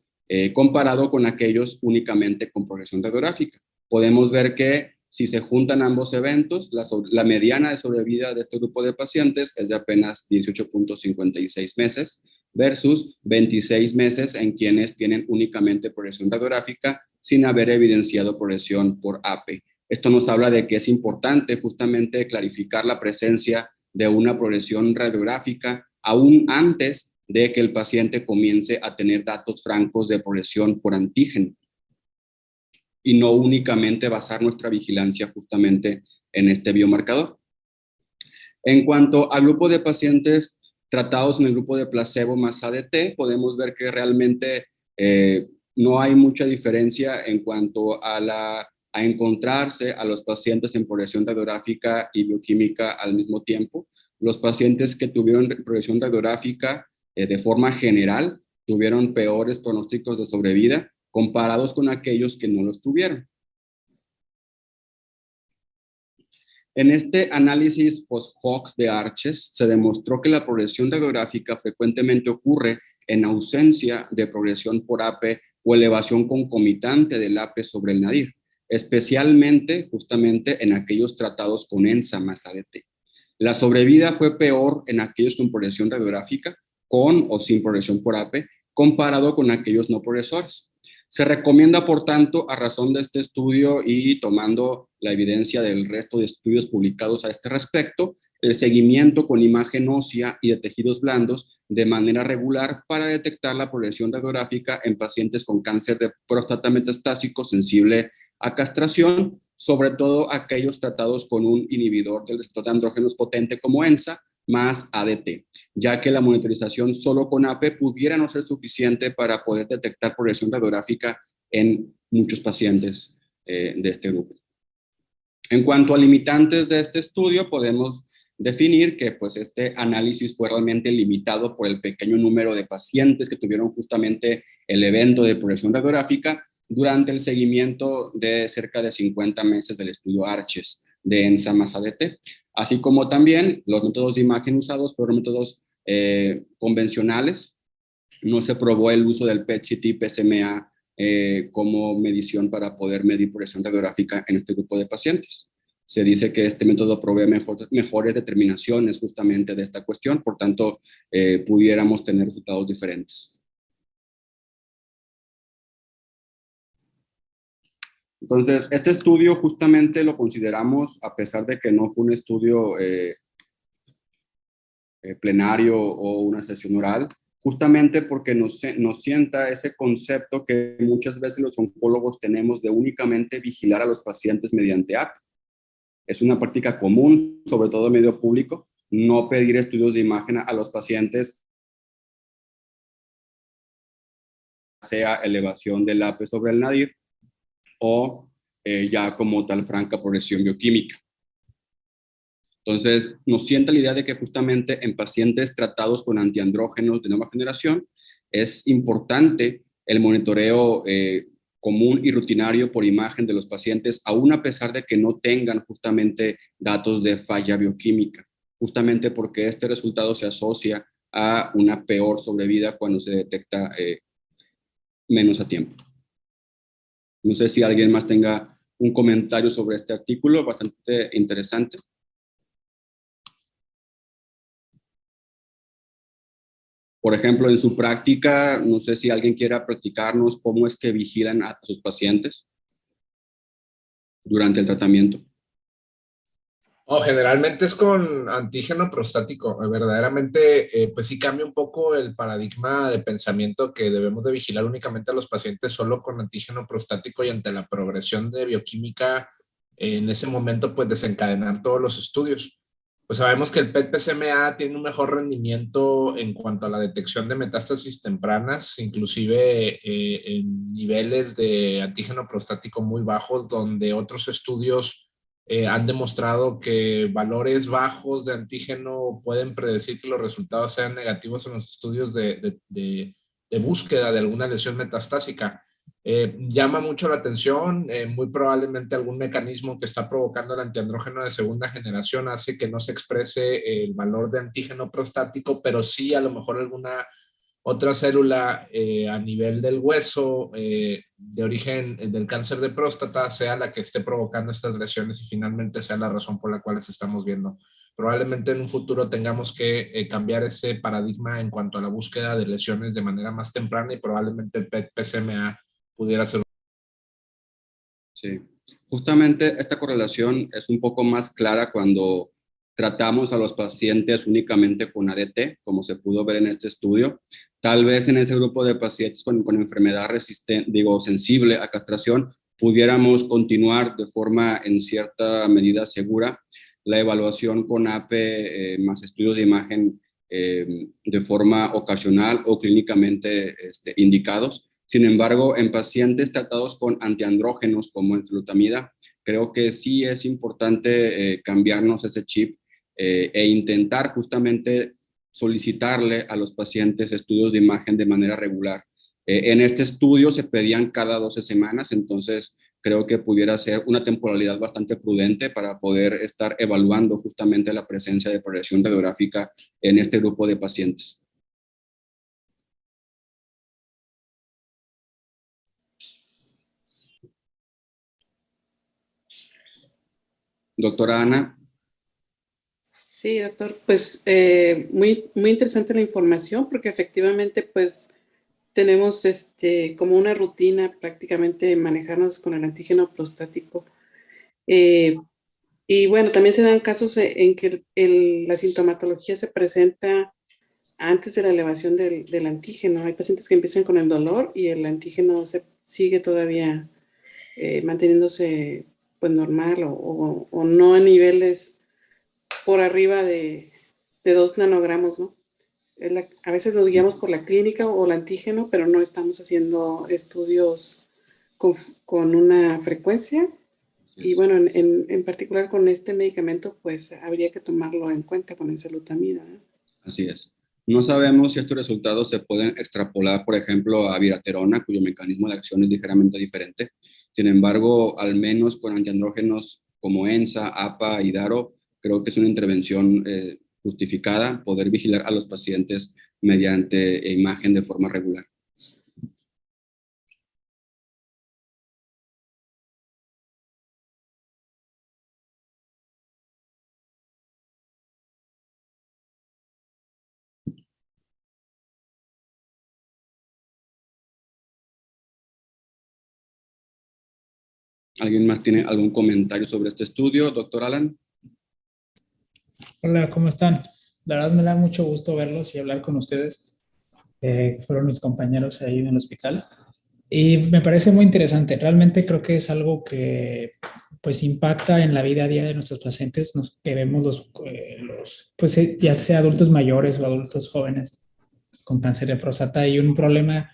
comparado con aquellos únicamente con progresión radiográfica. Podemos ver que si se juntan ambos eventos, la mediana de sobrevida de este grupo de pacientes es de apenas 18.56 meses versus 26 meses en quienes tienen únicamente progresión radiográfica sin haber evidenciado progresión por AP. Esto nos habla de que es importante justamente clarificar la presencia de una progresión radiográfica aún antes de que el paciente comience a tener datos francos de progresión por antígeno y no únicamente basar nuestra vigilancia justamente en este biomarcador. En cuanto al grupo de pacientes tratados en el grupo de placebo más ADT, podemos ver que realmente no hay mucha diferencia en cuanto a encontrarse a los pacientes en progresión radiográfica y bioquímica al mismo tiempo. Los pacientes que tuvieron progresión radiográfica de forma general tuvieron peores pronósticos de sobrevida comparados con aquellos que no los tuvieron. En este análisis post-hoc de Arches se demostró que la progresión radiográfica frecuentemente ocurre en ausencia de progresión por AP o elevación concomitante del AP sobre el nadir, especialmente justamente en aquellos tratados con ENSA más ADT. La sobrevida fue peor en aquellos con progresión radiográfica, con o sin progresión por AP, comparado con aquellos no progresores. Se recomienda, por tanto, a razón de este estudio y tomando la evidencia del resto de estudios publicados a este respecto, el seguimiento con imagen ósea y de tejidos blandos de manera regular para detectar la progresión radiográfica en pacientes con cáncer de próstata metastásico sensible a castración, sobre todo aquellos tratados con un inhibidor del receptor de andrógenos potente como ENSA, más ADT, ya que la monitorización solo con AP pudiera no ser suficiente para poder detectar progresión radiográfica en muchos pacientes de este grupo. En cuanto a limitantes de este estudio, podemos definir que pues, este análisis fue realmente limitado por el pequeño número de pacientes que tuvieron justamente el evento de progresión radiográfica durante el seguimiento de cerca de 50 meses del estudio Arches de ENSA más ADT, así como también los métodos de imagen usados fueron métodos convencionales. No se probó el uso del PET-CT y PSMA como medición para poder medir progresión radiográfica en este grupo de pacientes. Se dice que este método provee mejores determinaciones justamente de esta cuestión, por tanto, pudiéramos tener resultados diferentes. Entonces, este estudio justamente lo consideramos, a pesar de que no fue un estudio plenario o una sesión oral, justamente porque nos sienta ese concepto que muchas veces los oncólogos tenemos de únicamente vigilar a los pacientes mediante AP. Es una práctica común, sobre todo en medio público, no pedir estudios de imagen a los pacientes, sea elevación del AP sobre el nadir o ya como tal franca progresión bioquímica. Entonces, nos sienta la idea de que justamente en pacientes tratados con antiandrógenos de nueva generación es importante el monitoreo común y rutinario por imagen de los pacientes, aún a pesar de que no tengan justamente datos de falla bioquímica, justamente porque este resultado se asocia a una peor sobrevida cuando se detecta menos a tiempo. No sé si alguien más tenga un comentario sobre este artículo, bastante interesante. Por ejemplo, en su práctica, no sé si alguien quiera platicarnos cómo es que vigilan a sus pacientes durante el tratamiento. Generalmente es con antígeno prostático. Verdaderamente, pues sí cambia un poco el paradigma de pensamiento que debemos de vigilar únicamente a los pacientes solo con antígeno prostático y ante la progresión de bioquímica, en ese momento, pues desencadenar todos los estudios. Pues sabemos que el PET-PSMA tiene un mejor rendimiento en cuanto a la detección de metástasis tempranas, inclusive en niveles de antígeno prostático muy bajos, donde otros estudios han demostrado que valores bajos de antígeno pueden predecir que los resultados sean negativos en los estudios de búsqueda de alguna lesión metastásica. Llama mucho la atención, muy probablemente algún mecanismo que está provocando el antiandrógeno de segunda generación hace que no se exprese el valor de antígeno prostático, pero sí a lo mejor alguna otra célula a nivel del hueso de origen del cáncer de próstata sea la que esté provocando estas lesiones y finalmente sea la razón por la cual las estamos viendo. Probablemente en un futuro tengamos que cambiar ese paradigma en cuanto a la búsqueda de lesiones de manera más temprana y probablemente el PET-PSMA pudiera ser. Sí, justamente esta correlación es un poco más clara cuando tratamos a los pacientes únicamente con ADT, como se pudo ver en este estudio. Tal vez en ese grupo de pacientes con enfermedad resistente, sensible a castración, pudiéramos continuar de forma en cierta medida segura la evaluación con AP más estudios de imagen de forma ocasional o clínicamente indicados, Sin embargo, en pacientes tratados con antiandrógenos como enzalutamida, creo que sí es importante cambiarnos ese chip e intentar justamente solicitarle a los pacientes estudios de imagen de manera regular. En este estudio se pedían cada 12 semanas, entonces creo que pudiera ser una temporalidad bastante prudente para poder estar evaluando justamente la presencia de progresión radiográfica en este grupo de pacientes. Doctora Ana. Sí, doctor, pues muy interesante la información, porque efectivamente pues tenemos como una rutina prácticamente manejarnos con el antígeno prostático. Y bueno, también se dan casos en que la sintomatología se presenta antes de la elevación del antígeno. Hay pacientes que empiezan con el dolor y el antígeno se sigue todavía manteniéndose pues normal o no a niveles por arriba de 2 nanogramos, ¿no? A veces nos guiamos por la clínica o el antígeno, pero no estamos haciendo estudios con una frecuencia. Y bueno, en particular con este medicamento, pues habría que tomarlo en cuenta con enzalutamida, ¿eh? Así es. No sabemos si estos resultados se pueden extrapolar, por ejemplo, a viraterona, cuyo mecanismo de acción es ligeramente diferente. Sin embargo, al menos con antiandrógenos como ENSA, APA y DARO, creo que es una intervención justificada poder vigilar a los pacientes mediante imagen de forma regular. ¿Alguien más tiene algún comentario sobre este estudio, doctor Alan? Hola, ¿cómo están? La verdad me da mucho gusto verlos y hablar con ustedes. Fueron mis compañeros ahí en el hospital. Y me parece muy interesante. Realmente creo que es algo que pues impacta en la vida a día de nuestros pacientes, que vemos pues ya sea adultos mayores o adultos jóvenes con cáncer de próstata. Y un problema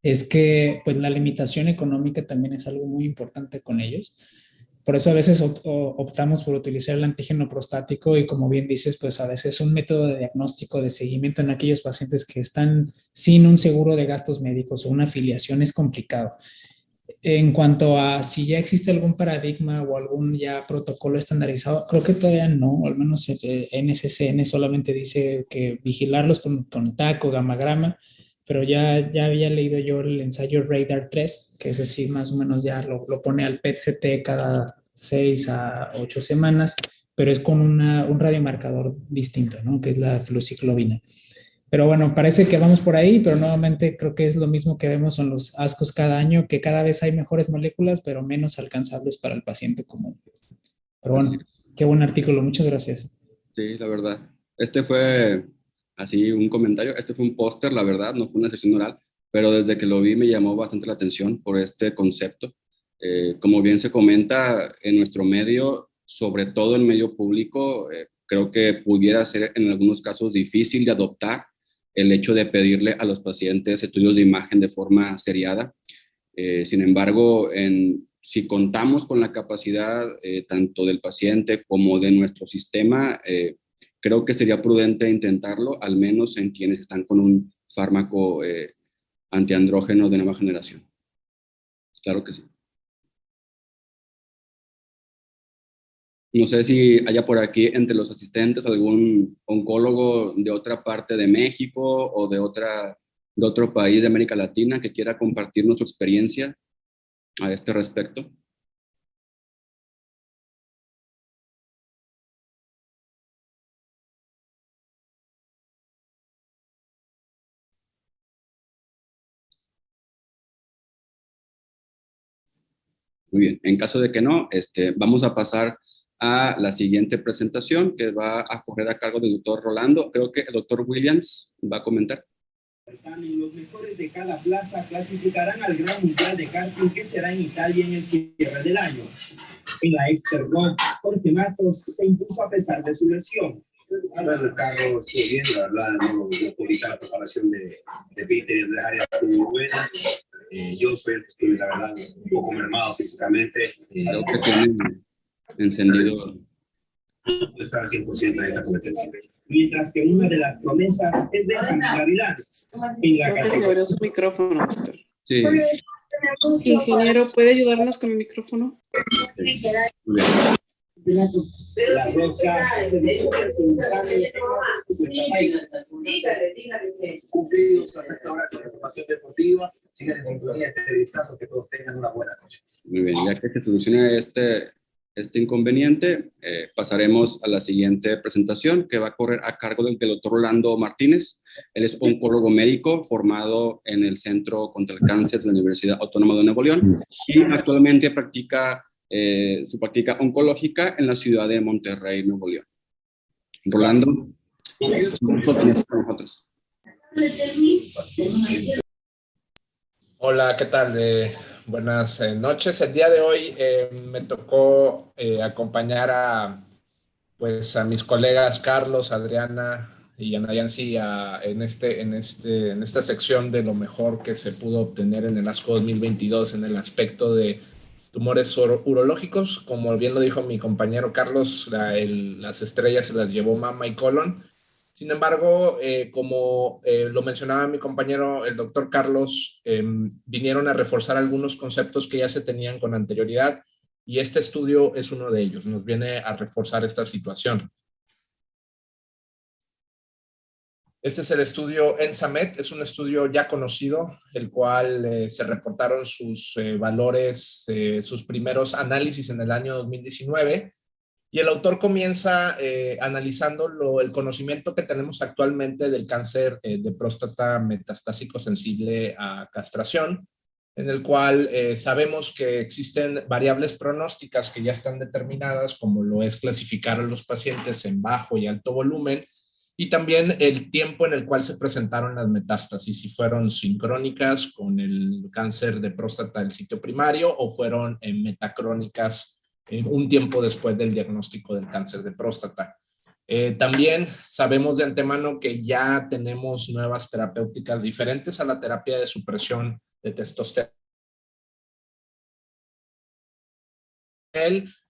es que pues la limitación económica también es algo muy importante con ellos. Por eso a veces optamos por utilizar el antígeno prostático y como bien dices, pues a veces es un método de diagnóstico, de seguimiento en aquellos pacientes que están sin un seguro de gastos médicos o una afiliación es complicado. En cuanto a si ya existe algún paradigma o algún ya protocolo estandarizado, creo que todavía no, al menos NCCN solamente dice que vigilarlos con TAC o gamagrama, pero ya había leído yo el ensayo RADAR 3, que ese sí más o menos ya lo pone al PET-CT cada 6 a 8 semanas, pero es con un radiomarcador distinto, ¿no? Que es la fluciclovina. Pero bueno, parece que vamos por ahí, pero nuevamente creo que es lo mismo que vemos en los ASCOs cada año, que cada vez hay mejores moléculas, pero menos alcanzables para el paciente común. Pero bueno, qué buen artículo, muchas gracias. Sí, la verdad. Este fue así un comentario, este fue un póster, la verdad, no fue una sesión oral, pero desde que lo vi me llamó bastante la atención por este concepto. Como bien se comenta en nuestro medio, sobre todo en medio público, creo que pudiera ser en algunos casos difícil de adoptar el hecho de pedirle a los pacientes estudios de imagen de forma seriada. Sin embargo, si contamos con la capacidad tanto del paciente como de nuestro sistema, creo que sería prudente intentarlo, al menos en quienes están con un fármaco antiandrógeno de nueva generación. Claro que sí. No sé si haya por aquí entre los asistentes algún oncólogo de otra parte de México o de otro país de América Latina que quiera compartirnos su experiencia a este respecto. Muy bien, en caso de que no, vamos a pasar a la siguiente presentación que va a correr a cargo del doctor Rolando. Creo que el doctor Williams va a comentar. Los mejores de cada plaza clasificarán al Gran Mundial de Karting que será en Italia en el cierre del año. En la Exter Road, Jorge Matos se impuso a pesar de su lesión. Bueno, el carro estuvo bien, la verdad, no autoriza la preparación de Peter y de área estuvo buena. Yo soy el que estoy, la verdad, un poco mermado físicamente. Creo que tienen encendido. No estar al 100% en esta competencia. Mientras que una de las promesas es de Gavilanes. En la Creo que se abrió su micrófono, Víctor. Sí. Ingeniero, ¿puede ayudarnos con el micrófono? La Roca se disputa simultáneamente cumplidos hasta ahora con la información deportiva. Sigan en sintonía este vistazo, que todos tengan una buena noche. Muy bien, ya que se solucione este inconveniente, pasaremos a la siguiente presentación que va a correr a cargo del doctor Rolando Martínez. Él es oncólogo médico formado en el Centro contra el Cáncer de la Universidad Autónoma de Nuevo León y actualmente practica su práctica oncológica en la ciudad de Monterrey, Nuevo León. Rolando, un gusto tenerte con nosotros. Hola, ¿qué tal? Buenas noches. El día de hoy me tocó acompañar a mis colegas Carlos, Adriana y Ana Yancy en esta sección de lo mejor que se pudo obtener en el ASCO 2022 en el aspecto de tumores urológicos. Como bien lo dijo mi compañero Carlos, las estrellas se las llevó mama y colon. Sin embargo, como lo mencionaba mi compañero, el doctor Carlos, vinieron a reforzar algunos conceptos que ya se tenían con anterioridad y este estudio es uno de ellos, nos viene a reforzar esta situación. Este es el estudio ENSAMET, es un estudio ya conocido, el cual se reportaron sus valores, sus primeros análisis en el año 2019. Y el autor comienza analizando el conocimiento que tenemos actualmente del cáncer de próstata metastásico sensible a castración, en el cual sabemos que existen variables pronósticas que ya están determinadas, como lo es clasificar a los pacientes en bajo y alto volumen, y también el tiempo en el cual se presentaron las metástasis, si fueron sincrónicas con el cáncer de próstata del sitio primario o fueron metacrónicas un tiempo después del diagnóstico del cáncer de próstata. También sabemos de antemano que ya tenemos nuevas terapéuticas diferentes a la terapia de supresión de testosterona,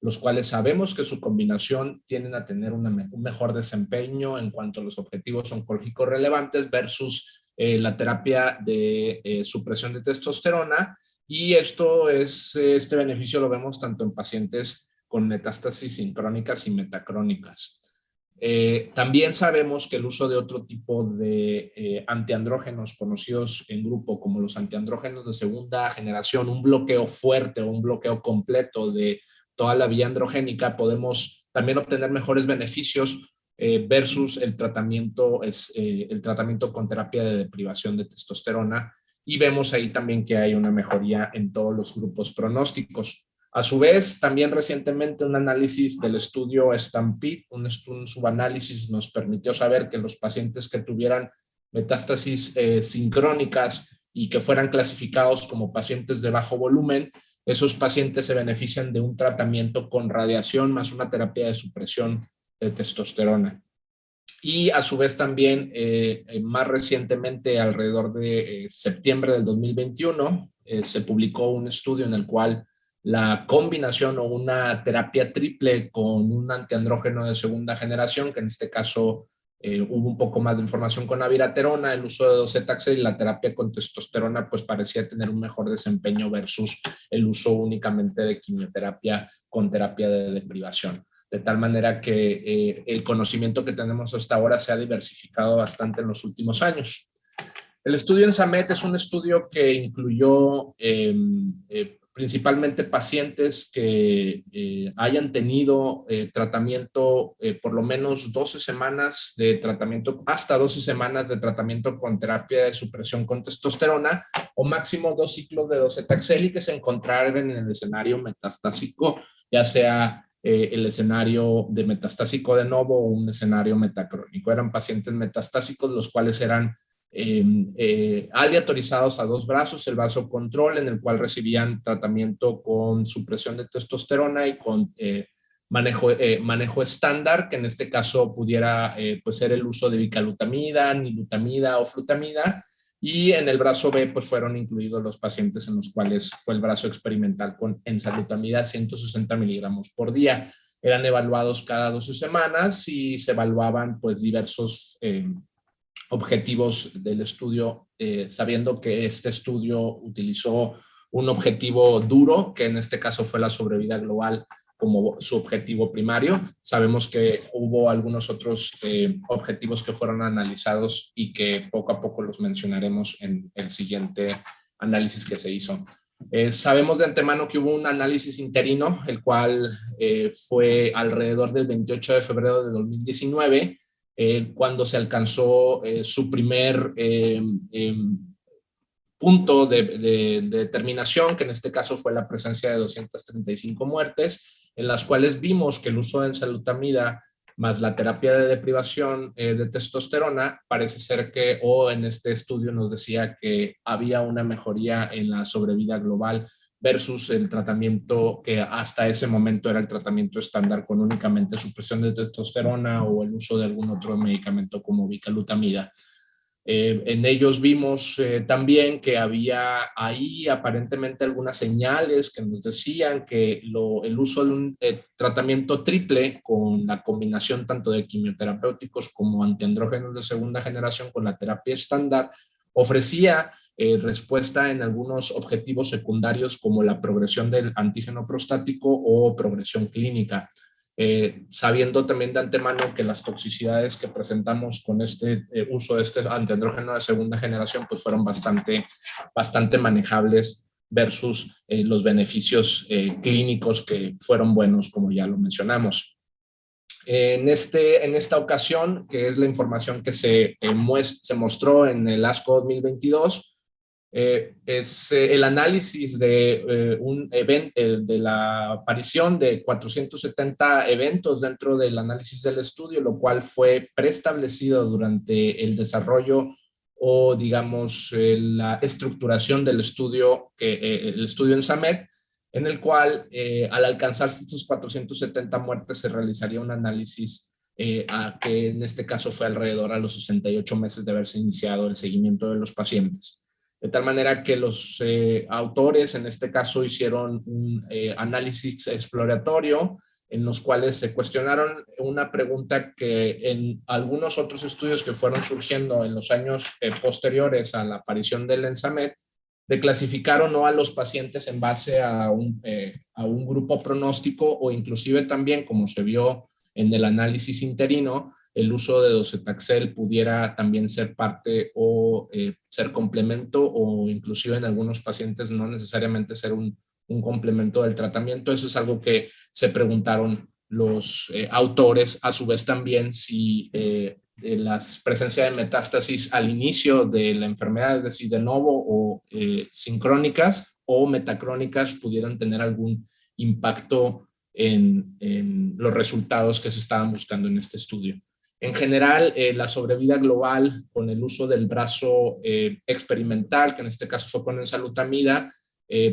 los cuales sabemos que su combinación tienden a tener un mejor desempeño en cuanto a los objetivos oncológicos relevantes versus la terapia de supresión de testosterona. Y este beneficio lo vemos tanto en pacientes con metástasis sincrónicas y metacrónicas. También sabemos que el uso de otro tipo de antiandrógenos conocidos en grupo como los antiandrógenos de segunda generación, un bloqueo fuerte o un bloqueo completo de toda la vía androgénica, podemos también obtener mejores beneficios versus el tratamiento con terapia de deprivación de testosterona. Y vemos ahí también que hay una mejoría en todos los grupos pronósticos. A su vez, también recientemente un análisis del estudio STAMPEDE, un subanálisis nos permitió saber que los pacientes que tuvieran metástasis sincrónicas y que fueran clasificados como pacientes de bajo volumen, esos pacientes se benefician de un tratamiento con radiación más una terapia de supresión de testosterona. Y a su vez también, más recientemente, alrededor de septiembre del 2021, se publicó un estudio en el cual la combinación o una terapia triple con un antiandrógeno de segunda generación, que en este caso hubo un poco más de información con abiraterona, el uso de docetaxel y la terapia con testosterona, pues parecía tener un mejor desempeño versus el uso únicamente de quimioterapia con terapia de deprivación. De tal manera que el conocimiento que tenemos hasta ahora se ha diversificado bastante en los últimos años. El estudio ENSAMET es un estudio que incluyó principalmente pacientes que hayan tenido tratamiento por lo menos 12 semanas de tratamiento, hasta 12 semanas de tratamiento con terapia de supresión con testosterona o máximo 2 ciclos de docetaxel y que se encontraran en el escenario metastásico, ya sea el escenario de metastásico de novo o un escenario metacrónico. Eran pacientes metastásicos los cuales eran aleatorizados a 2 brazos, el brazo control en el cual recibían tratamiento con supresión de testosterona y con manejo estándar, que en este caso pudiera pues ser el uso de bicalutamida, nilutamida o flutamida, Y en el brazo B pues fueron incluidos los pacientes en los cuales fue el brazo experimental con enzalutamida 160 miligramos por día. Eran evaluados cada 12 semanas y se evaluaban pues diversos objetivos del estudio, sabiendo que este estudio utilizó un objetivo duro, que en este caso fue la sobrevida global como su objetivo primario. Sabemos que hubo algunos otros objetivos que fueron analizados y que poco a poco los mencionaremos en el siguiente análisis que se hizo. Sabemos de antemano que hubo un análisis interino, el cual fue alrededor del 28 de febrero de 2019, cuando se alcanzó su primer punto de determinación, que en este caso fue la presencia de 235 muertes, en las cuales vimos que el uso de enzalutamida más la terapia de deprivación de testosterona parece ser que, o en este estudio nos decía que había una mejoría en la sobrevida global versus el tratamiento que hasta ese momento era el tratamiento estándar con únicamente supresión de testosterona o el uso de algún otro medicamento como bicalutamida. En ellos vimos también que había ahí aparentemente algunas señales que nos decían que el uso de un tratamiento triple con la combinación tanto de quimioterapéuticos como antiandrógenos de segunda generación con la terapia estándar ofrecía respuesta en algunos objetivos secundarios como la progresión del antígeno prostático o progresión clínica. Sabiendo también de antemano que las toxicidades que presentamos con este uso de este antiandrógeno de segunda generación pues fueron bastante manejables versus los beneficios clínicos que fueron buenos, como ya lo mencionamos. En esta ocasión, que es la información que se mostró en el ASCO 2022, es el análisis de un evento, de la aparición de 470 eventos dentro del análisis del estudio, lo cual fue preestablecido durante el desarrollo o digamos la estructuración del estudio, el estudio ENSAMED, en el cual al alcanzarse estos 470 muertes se realizaría un análisis que en este caso fue alrededor a los 68 meses de haberse iniciado el seguimiento de los pacientes. De tal manera que los autores en este caso hicieron un análisis exploratorio en los cuales se cuestionaron una pregunta que en algunos otros estudios que fueron surgiendo en los años posteriores a la aparición del ENSAMED, de clasificar o no a los pacientes en base a un grupo pronóstico o inclusive también, como se vio en el análisis interino, el uso de docetaxel pudiera también ser parte o ser complemento o inclusive en algunos pacientes no necesariamente ser un complemento del tratamiento. Eso es algo que se preguntaron los autores, a su vez también si la presencia de metástasis al inicio de la enfermedad, es decir, de novo o sincrónicas o metacrónicas pudieran tener algún impacto en los resultados que se estaban buscando en este estudio. En general, la sobrevida global con el uso del brazo experimental, que en este caso fue con enzalutamida,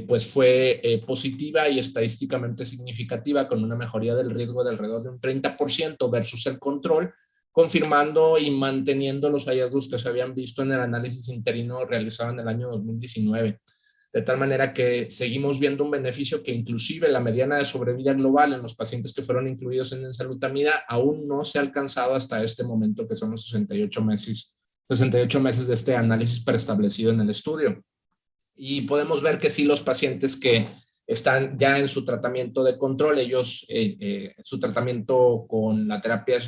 pues fue positiva y estadísticamente significativa, con una mejoría del riesgo de alrededor de un 30% versus el control, confirmando y manteniendo los hallazgos que se habían visto en el análisis interino realizado en el año 2019. De tal manera que seguimos viendo un beneficio que inclusive la mediana de sobrevida global en los pacientes que fueron incluidos en enzalutamida aún no se ha alcanzado hasta este momento, que son los 68 meses de este análisis preestablecido en el estudio. Y podemos ver que sí, los pacientes que están ya en su tratamiento de control, ellos, su tratamiento con la terapia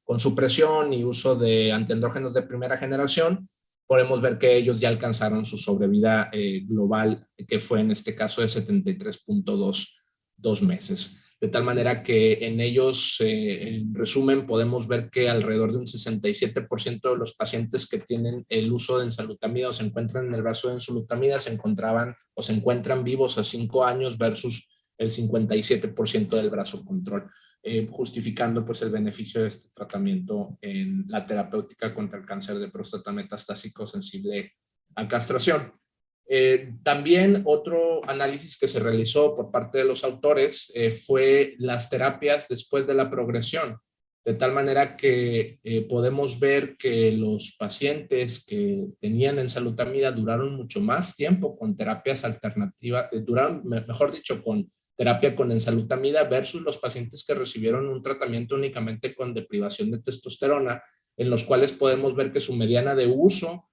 con supresión y uso de antiandrógenos de primera generación, podemos ver que ellos ya alcanzaron su sobrevida global, que fue en este caso de 73.2 meses. De tal manera que en ellos, en resumen, podemos ver que alrededor de un 67% de los pacientes que tienen el uso de enzalutamida o se encuentran en el brazo de enzalutamida se encuentran vivos a 5 años versus el 57% del brazo control. Justificando pues el beneficio de este tratamiento en la terapéutica contra el cáncer de próstata metastásico sensible a castración. También otro análisis que se realizó por parte de los autores fue las terapias después de la progresión. de tal manera que podemos ver que los pacientes que tenían ensalutamida duraron mucho más tiempo con terapias alternativas, duraron, mejor dicho, con terapia con ensalutamida versus los pacientes que recibieron un tratamiento únicamente con deprivación de testosterona, en los cuales podemos ver que su mediana de uso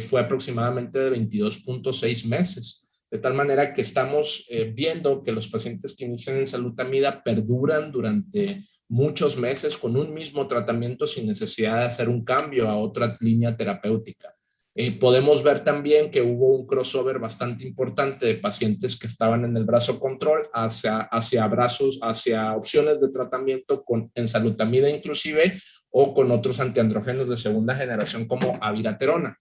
fue aproximadamente de 22.6 meses. De tal manera que estamos viendo que los pacientes que inician ensalutamida perduran durante muchos meses con un mismo tratamiento sin necesidad de hacer un cambio a otra línea terapéutica. Podemos ver también que hubo un crossover bastante importante de pacientes que estaban en el brazo control hacia opciones de tratamiento con ensalutamida inclusive o con otros antiandrógenos de segunda generación como abiraterona.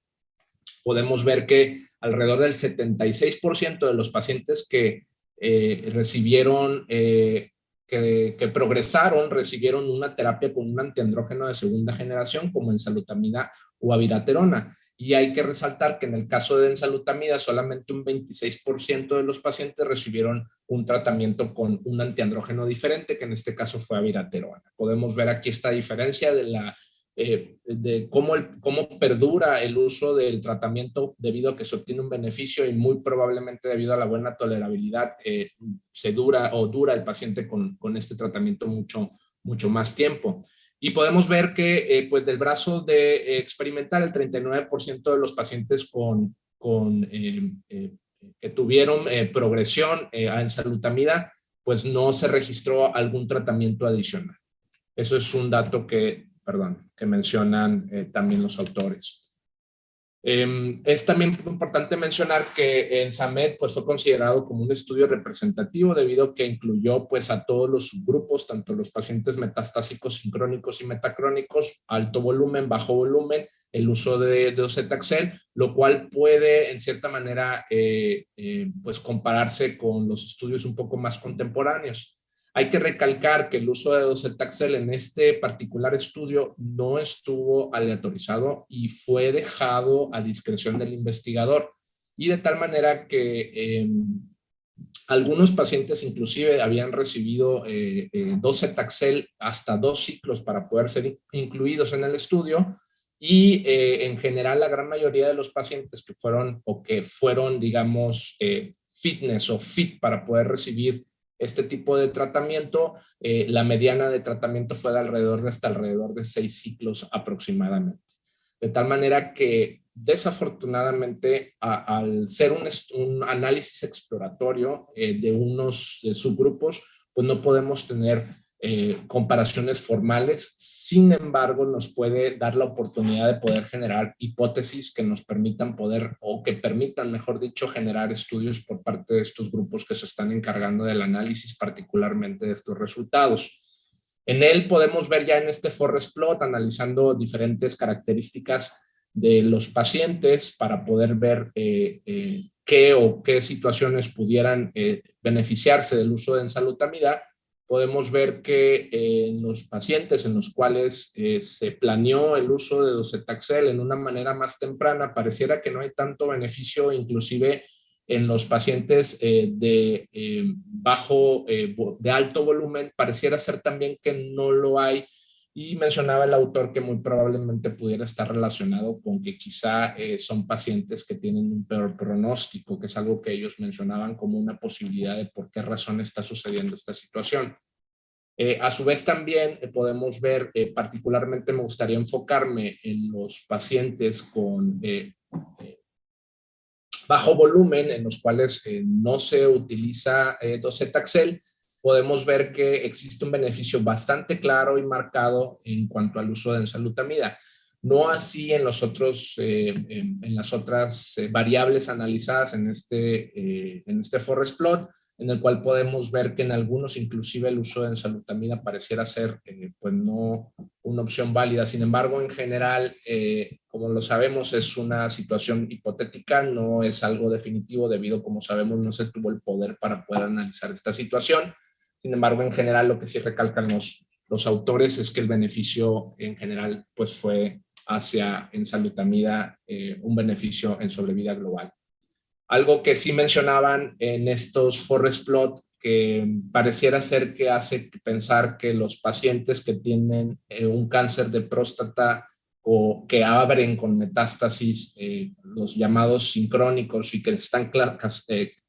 Podemos ver que alrededor del 76% de los pacientes que recibieron, que progresaron, recibieron una terapia con un antiandrógeno de segunda generación como ensalutamida o abiraterona. Y hay que resaltar que en el caso de ensalutamida solamente un 26% de los pacientes recibieron un tratamiento con un antiandrógeno diferente, que en este caso fue abiraterona. Podemos ver aquí esta diferencia de cómo perdura el uso del tratamiento debido a que se obtiene un beneficio y muy probablemente debido a la buena tolerabilidad dura el paciente con este tratamiento mucho más tiempo. Y podemos ver que pues del brazo experimental, el 39% de los pacientes que tuvieron progresión a ensalutamida, pues no se registró algún tratamiento adicional. Eso es un dato que mencionan también los autores. Es también importante mencionar que ENSAMED pues, fue considerado como un estudio representativo debido a que incluyó pues, a todos los subgrupos, tanto los pacientes metastásicos sincrónicos y metacrónicos, alto volumen, bajo volumen, el uso de docetaxel, lo cual puede en cierta manera pues, compararse con los estudios un poco más contemporáneos. Hay que recalcar que el uso de docetaxel en este particular estudio no estuvo aleatorizado y fue dejado a discreción del investigador. Y de tal manera que algunos pacientes inclusive habían recibido docetaxel hasta 2 ciclos para poder ser incluidos en el estudio. Y en general la gran mayoría de los pacientes que fueron, digamos, fitness o fit para poder recibir este tipo de tratamiento, la mediana de tratamiento fue de alrededor de 6 ciclos aproximadamente. De tal manera que desafortunadamente al ser un análisis exploratorio de unos subgrupos, pues no podemos tener comparaciones formales. Sin embargo, nos puede dar la oportunidad de poder generar hipótesis que nos permitan mejor dicho, generar estudios por parte de estos grupos que se están encargando del análisis, particularmente de estos resultados. En él podemos ver ya en este forest plot, analizando diferentes características de los pacientes para poder ver qué situaciones pudieran beneficiarse del uso de ensalutamida. Podemos ver que en los pacientes en los cuales se planeó el uso de docetaxel en una manera más temprana, pareciera que no hay tanto beneficio, inclusive en los pacientes de alto volumen, pareciera ser también que no lo hay. Y mencionaba el autor que muy probablemente pudiera estar relacionado con que quizá son pacientes que tienen un peor pronóstico, que es algo que ellos mencionaban como una posibilidad de por qué razón está sucediendo esta situación. A su vez también podemos ver, particularmente me gustaría enfocarme en los pacientes con bajo volumen, en los cuales no se utiliza docetaxel. Podemos ver que existe un beneficio bastante claro y marcado en cuanto al uso de ensalutamida. No así en las otras variables analizadas en este forest plot, en el cual podemos ver que en algunos inclusive el uso de ensalutamida pareciera ser pues no una opción válida. Sin embargo, en general, como lo sabemos, es una situación hipotética, no es algo definitivo debido, como sabemos, no se tuvo el poder para poder analizar esta situación. Sin embargo, en general, lo que sí recalcan los autores es que el beneficio en general pues fue hacia ensalutamida un beneficio en sobrevida global. Algo que sí mencionaban en estos forest plot que pareciera ser que hace pensar que los pacientes que tienen un cáncer de próstata o que abren con metástasis, los llamados sincrónicos y que están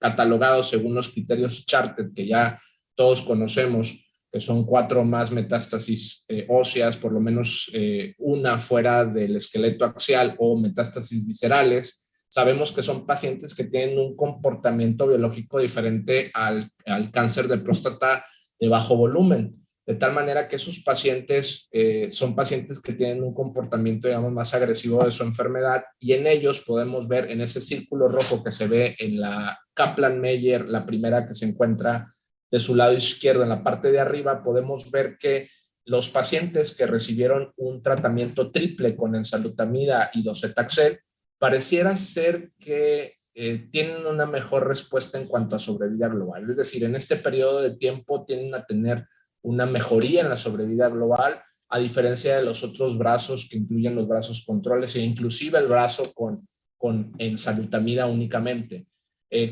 catalogados según los criterios Charted, que ya todos conocemos, que son 4 más metástasis óseas, por lo menos una fuera del esqueleto axial o metástasis viscerales. Sabemos que son pacientes que tienen un comportamiento biológico diferente al cáncer de próstata de bajo volumen, de tal manera que esos pacientes son pacientes que tienen un comportamiento, digamos, más agresivo de su enfermedad, y en ellos podemos ver en ese círculo rojo que se ve en la Kaplan-Meier, la primera que se encuentra de su lado izquierdo en la parte de arriba, podemos ver que los pacientes que recibieron un tratamiento triple con enzalutamida y docetaxel pareciera ser que tienen una mejor respuesta en cuanto a sobrevida global. Es decir, en este periodo de tiempo tienden a tener una mejoría en la sobrevida global, a diferencia de los otros brazos que incluyen los brazos controles e inclusive el brazo con enzalutamida únicamente.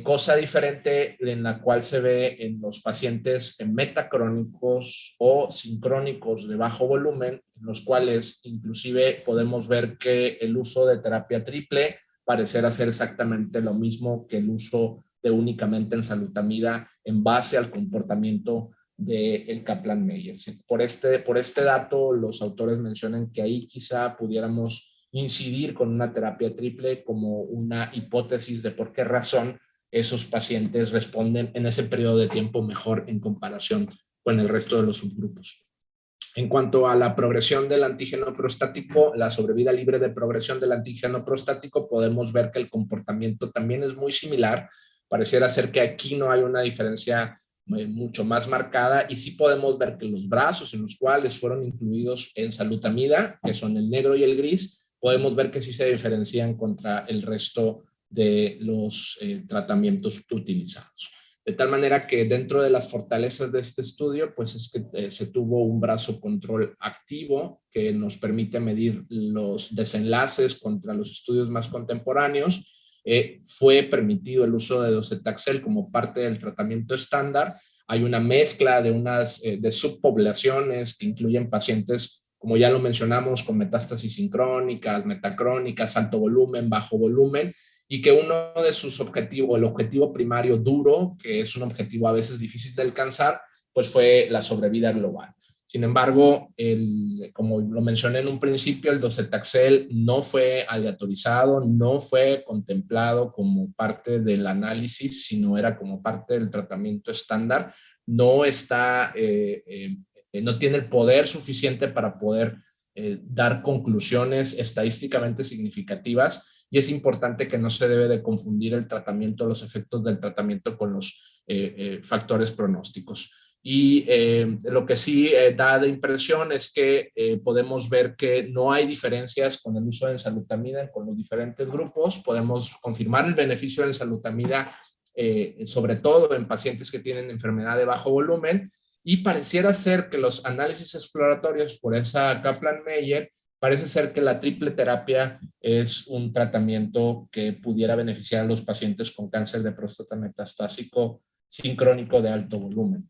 Cosa diferente en la cual se ve en los pacientes metacrónicos o sincrónicos de bajo volumen, en los cuales inclusive podemos ver que el uso de terapia triple parecerá ser exactamente lo mismo que el uso de únicamente enzalutamida en base al comportamiento del Kaplan-Meier. Por este dato, los autores mencionan que ahí quizá pudiéramos incidir con una terapia triple como una hipótesis de por qué razón esos pacientes responden en ese periodo de tiempo mejor en comparación con el resto de los subgrupos. En cuanto a la progresión del antígeno prostático, la sobrevida libre de progresión del antígeno prostático, podemos ver que el comportamiento también es muy similar. Pareciera ser que aquí no hay una diferencia mucho más marcada, y sí podemos ver que los brazos en los cuales fueron incluidos enzalutamida, que son el negro y el gris, podemos ver que sí se diferencian contra el resto de los tratamientos utilizados. De tal manera que dentro de las fortalezas de este estudio, pues es que se tuvo un brazo control activo que nos permite medir los desenlaces contra los estudios más contemporáneos. Fue permitido el uso de docetaxel como parte del tratamiento estándar. Hay una mezcla de subpoblaciones que incluyen pacientes, como ya lo mencionamos, con metástasis sincrónicas, metacrónicas, alto volumen, bajo volumen, y que uno de sus objetivos, el objetivo primario duro, que es un objetivo a veces difícil de alcanzar, pues fue la sobrevida global. Sin embargo, como lo mencioné en un principio, el docetaxel no fue aleatorizado, no fue contemplado como parte del análisis, sino era como parte del tratamiento estándar. No tiene el poder suficiente para poder dar conclusiones estadísticamente significativas, y es importante que no se debe de confundir el tratamiento, los efectos del tratamiento con los factores pronósticos. Y lo que sí da de impresión es que podemos ver que no hay diferencias con el uso de enzalutamida con los diferentes grupos. Podemos confirmar el beneficio de enzalutamida, sobre todo en pacientes que tienen enfermedad de bajo volumen, y pareciera ser que los análisis exploratorios por esa Kaplan-Meier parece ser que la triple terapia es un tratamiento que pudiera beneficiar a los pacientes con cáncer de próstata metastásico sincrónico de alto volumen.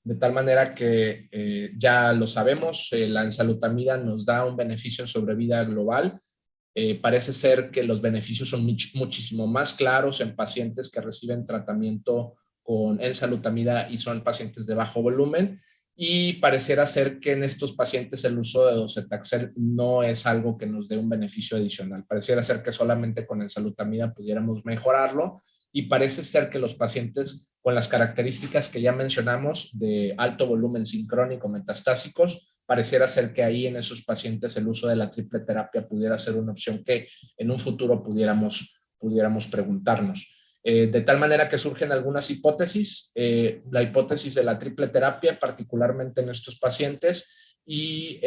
De tal manera que ya lo sabemos, la enzalutamida nos da un beneficio en sobrevida global. Parece ser que los beneficios son muchísimo más claros en pacientes que reciben tratamiento con enzalutamida y son pacientes de bajo volumen. Y pareciera ser que en estos pacientes el uso de docetaxel no es algo que nos dé un beneficio adicional. Pareciera ser que solamente con enzalutamida pudiéramos mejorarlo, y parece ser que los pacientes con las características que ya mencionamos de alto volumen sincrónico metastásicos, pareciera ser que ahí en esos pacientes el uso de la triple terapia pudiera ser una opción que en un futuro pudiéramos preguntarnos. De tal manera que surgen algunas hipótesis, la hipótesis de la triple terapia, particularmente en estos pacientes, y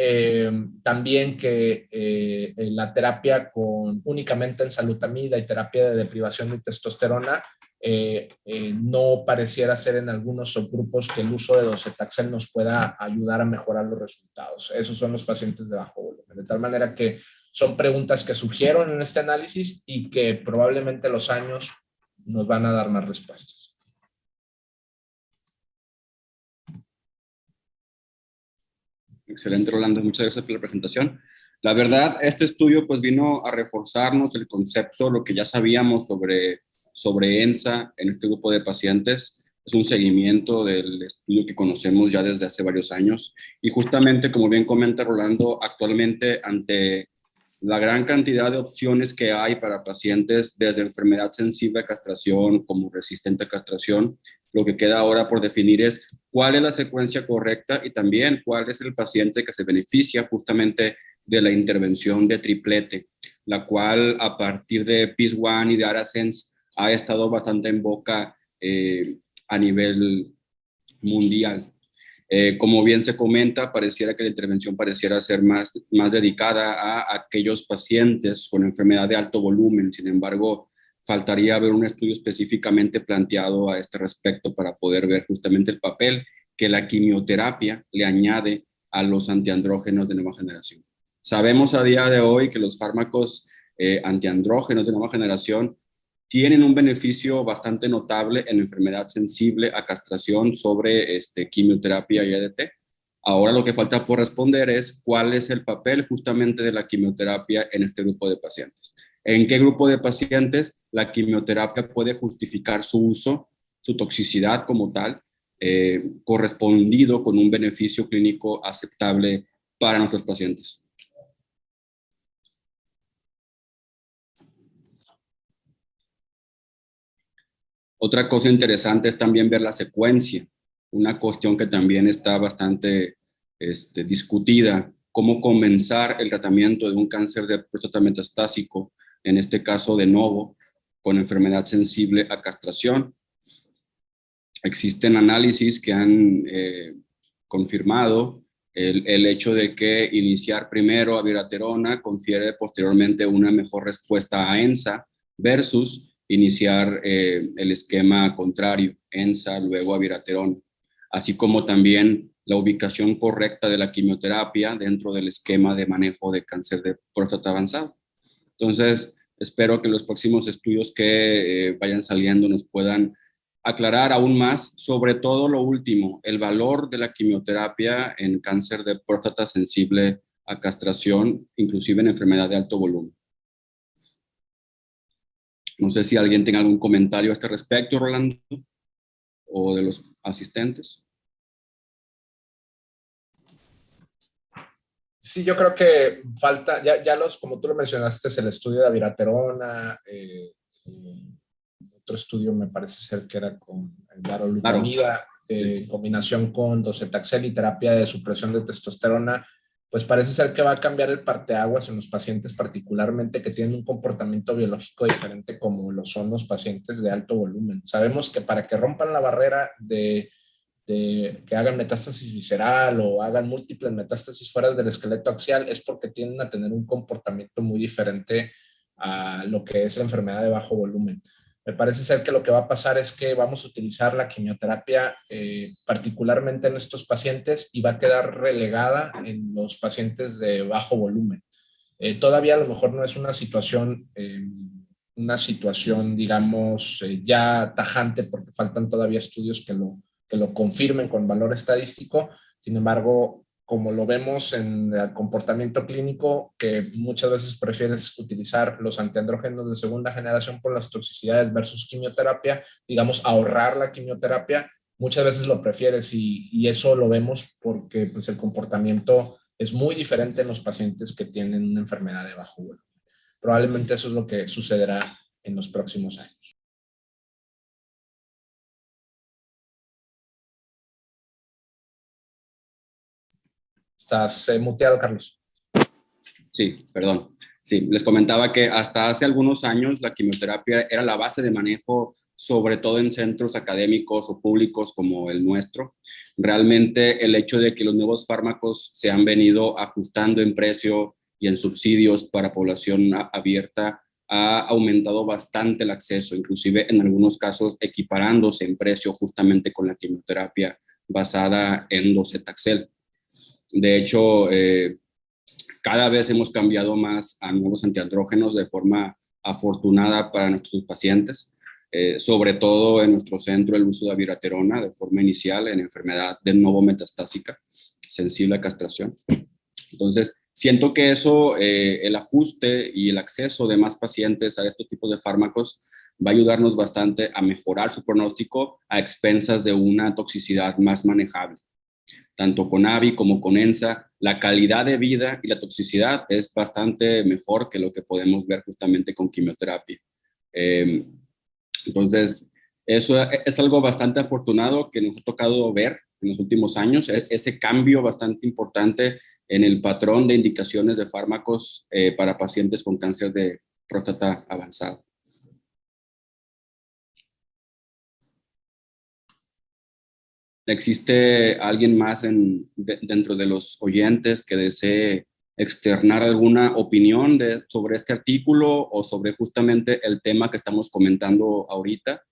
también que la terapia con únicamente enzalutamida y terapia de deprivación de testosterona no pareciera ser en algunos subgrupos que el uso de docetaxel nos pueda ayudar a mejorar los resultados. Esos son los pacientes de bajo volumen. De tal manera que son preguntas que surgieron en este análisis y que probablemente los años nos van a dar más respuestas. Excelente, Rolando. Muchas gracias por la presentación. La verdad, este estudio pues vino a reforzarnos el concepto, lo que ya sabíamos sobre ENSA en este grupo de pacientes. Es un seguimiento del estudio que conocemos ya desde hace varios años. Y justamente, como bien comenta Rolando, actualmente ante la gran cantidad de opciones que hay para pacientes desde enfermedad sensible a castración como resistente a castración, lo que queda ahora por definir es cuál es la secuencia correcta y también cuál es el paciente que se beneficia justamente de la intervención de triplete, la cual a partir de PIS-1 y de ARASENS ha estado bastante en boca a nivel mundial. Como bien se comenta, pareciera que la intervención pareciera ser más dedicada a aquellos pacientes con enfermedad de alto volumen. Sin embargo, faltaría ver un estudio específicamente planteado a este respecto para poder ver justamente el papel que la quimioterapia le añade a los antiandrógenos de nueva generación. Sabemos a día de hoy que los fármacos antiandrógenos de nueva generación tienen un beneficio bastante notable en enfermedad sensible a castración sobre quimioterapia y ADT. Ahora lo que falta por responder es cuál es el papel justamente de la quimioterapia en este grupo de pacientes. ¿En qué grupo de pacientes la quimioterapia puede justificar su uso, su toxicidad como tal, correspondido con un beneficio clínico aceptable para nuestros pacientes? Otra cosa interesante es también ver la secuencia, una cuestión que también está bastante discutida, cómo comenzar el tratamiento de un cáncer de próstata metastásico, en este caso de novo, con enfermedad sensible a castración. Existen análisis que han confirmado el hecho de que iniciar primero abiraterona confiere posteriormente una mejor respuesta a ENSA versus iniciar el esquema contrario, ENSA, luego abiraterona, así como también la ubicación correcta de la quimioterapia dentro del esquema de manejo de cáncer de próstata avanzado. Entonces, espero que los próximos estudios que vayan saliendo nos puedan aclarar aún más, sobre todo lo último, el valor de la quimioterapia en cáncer de próstata sensible a castración, inclusive en enfermedad de alto volumen. No sé si alguien tiene algún comentario a este respecto, Rolando, o de los asistentes. Sí, yo creo que falta, como tú lo mencionaste, es el estudio de abiraterona, otro estudio me parece ser que era con el darolutamida, en combinación con docetaxel y terapia de supresión de testosterona, pues parece ser que va a cambiar el parteaguas en los pacientes particularmente que tienen un comportamiento biológico diferente como lo son los pacientes de alto volumen. Sabemos que para que rompan la barrera de que hagan metástasis visceral o hagan múltiples metástasis fuera del esqueleto axial es porque tienden a tener un comportamiento muy diferente a lo que es la enfermedad de bajo volumen. Me parece ser que lo que va a pasar es que vamos a utilizar la quimioterapia particularmente en estos pacientes y va a quedar relegada en los pacientes de bajo volumen. Todavía a lo mejor no es una situación, digamos, ya tajante porque faltan todavía estudios que lo confirmen con valor estadístico. Sin embargo, como lo vemos en el comportamiento clínico, que muchas veces prefieres utilizar los antiandrógenos de segunda generación por las toxicidades versus quimioterapia, digamos, ahorrar la quimioterapia, muchas veces lo prefieres y eso lo vemos porque pues, el comportamiento es muy diferente en los pacientes que tienen una enfermedad de bajo volumen. Probablemente eso es lo que sucederá en los próximos años. ¿Estás muteado, Carlos? Sí, perdón. Sí, les comentaba que hasta hace algunos años la quimioterapia era la base de manejo, sobre todo en centros académicos o públicos como el nuestro. Realmente el hecho de que los nuevos fármacos se han venido ajustando en precio y en subsidios para población abierta ha aumentado bastante el acceso, inclusive en algunos casos equiparándose en precio justamente con la quimioterapia basada en docetaxel. De hecho, cada vez hemos cambiado más a nuevos antiandrógenos de forma afortunada para nuestros pacientes, sobre todo en nuestro centro el uso de abiraterona de forma inicial en enfermedad de novo metastásica. sensible a castración. Entonces, siento que eso, el ajuste y el acceso de más pacientes a estos tipos de fármacos va a ayudarnos bastante a mejorar su pronóstico a expensas de una toxicidad más manejable. Tanto con AVI como con ENSA, la calidad de vida y la toxicidad es bastante mejor que lo que podemos ver justamente con quimioterapia. Entonces, eso es algo bastante afortunado que nos ha tocado ver en los últimos años, ese cambio bastante importante en el patrón de indicaciones de fármacos para pacientes con cáncer de próstata avanzado. ¿Existe alguien más dentro de los oyentes que desee externar alguna opinión sobre este artículo o sobre justamente el tema que estamos comentando ahorita?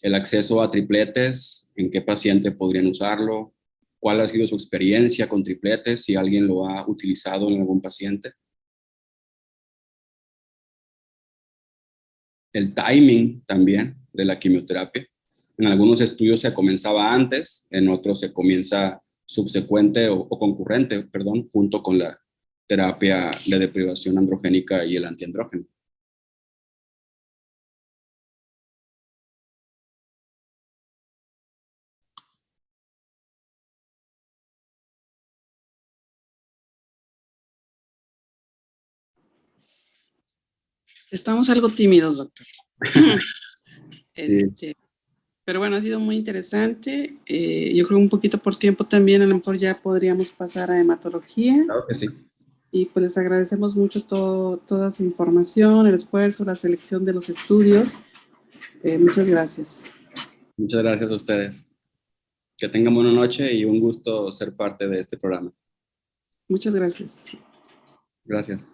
El acceso a tripletes, ¿en qué paciente podrían usarlo? ¿Cuál ha sido su experiencia con tripletes? Si alguien lo ha utilizado en algún paciente. El timing también de la quimioterapia. En algunos estudios se comenzaba antes, en otros se comienza subsecuente o concurrente, perdón, junto con la terapia de deprivación androgénica y el antiandrógeno. Estamos algo tímidos, doctor. Sí. Pero bueno, ha sido muy interesante. Yo creo un poquito por tiempo también, a lo mejor ya podríamos pasar a hematología. Claro que sí. Y pues les agradecemos mucho toda su información, el esfuerzo, la selección de los estudios. Muchas gracias. Muchas gracias a ustedes. Que tengan buena noche y un gusto ser parte de este programa. Muchas gracias. Gracias.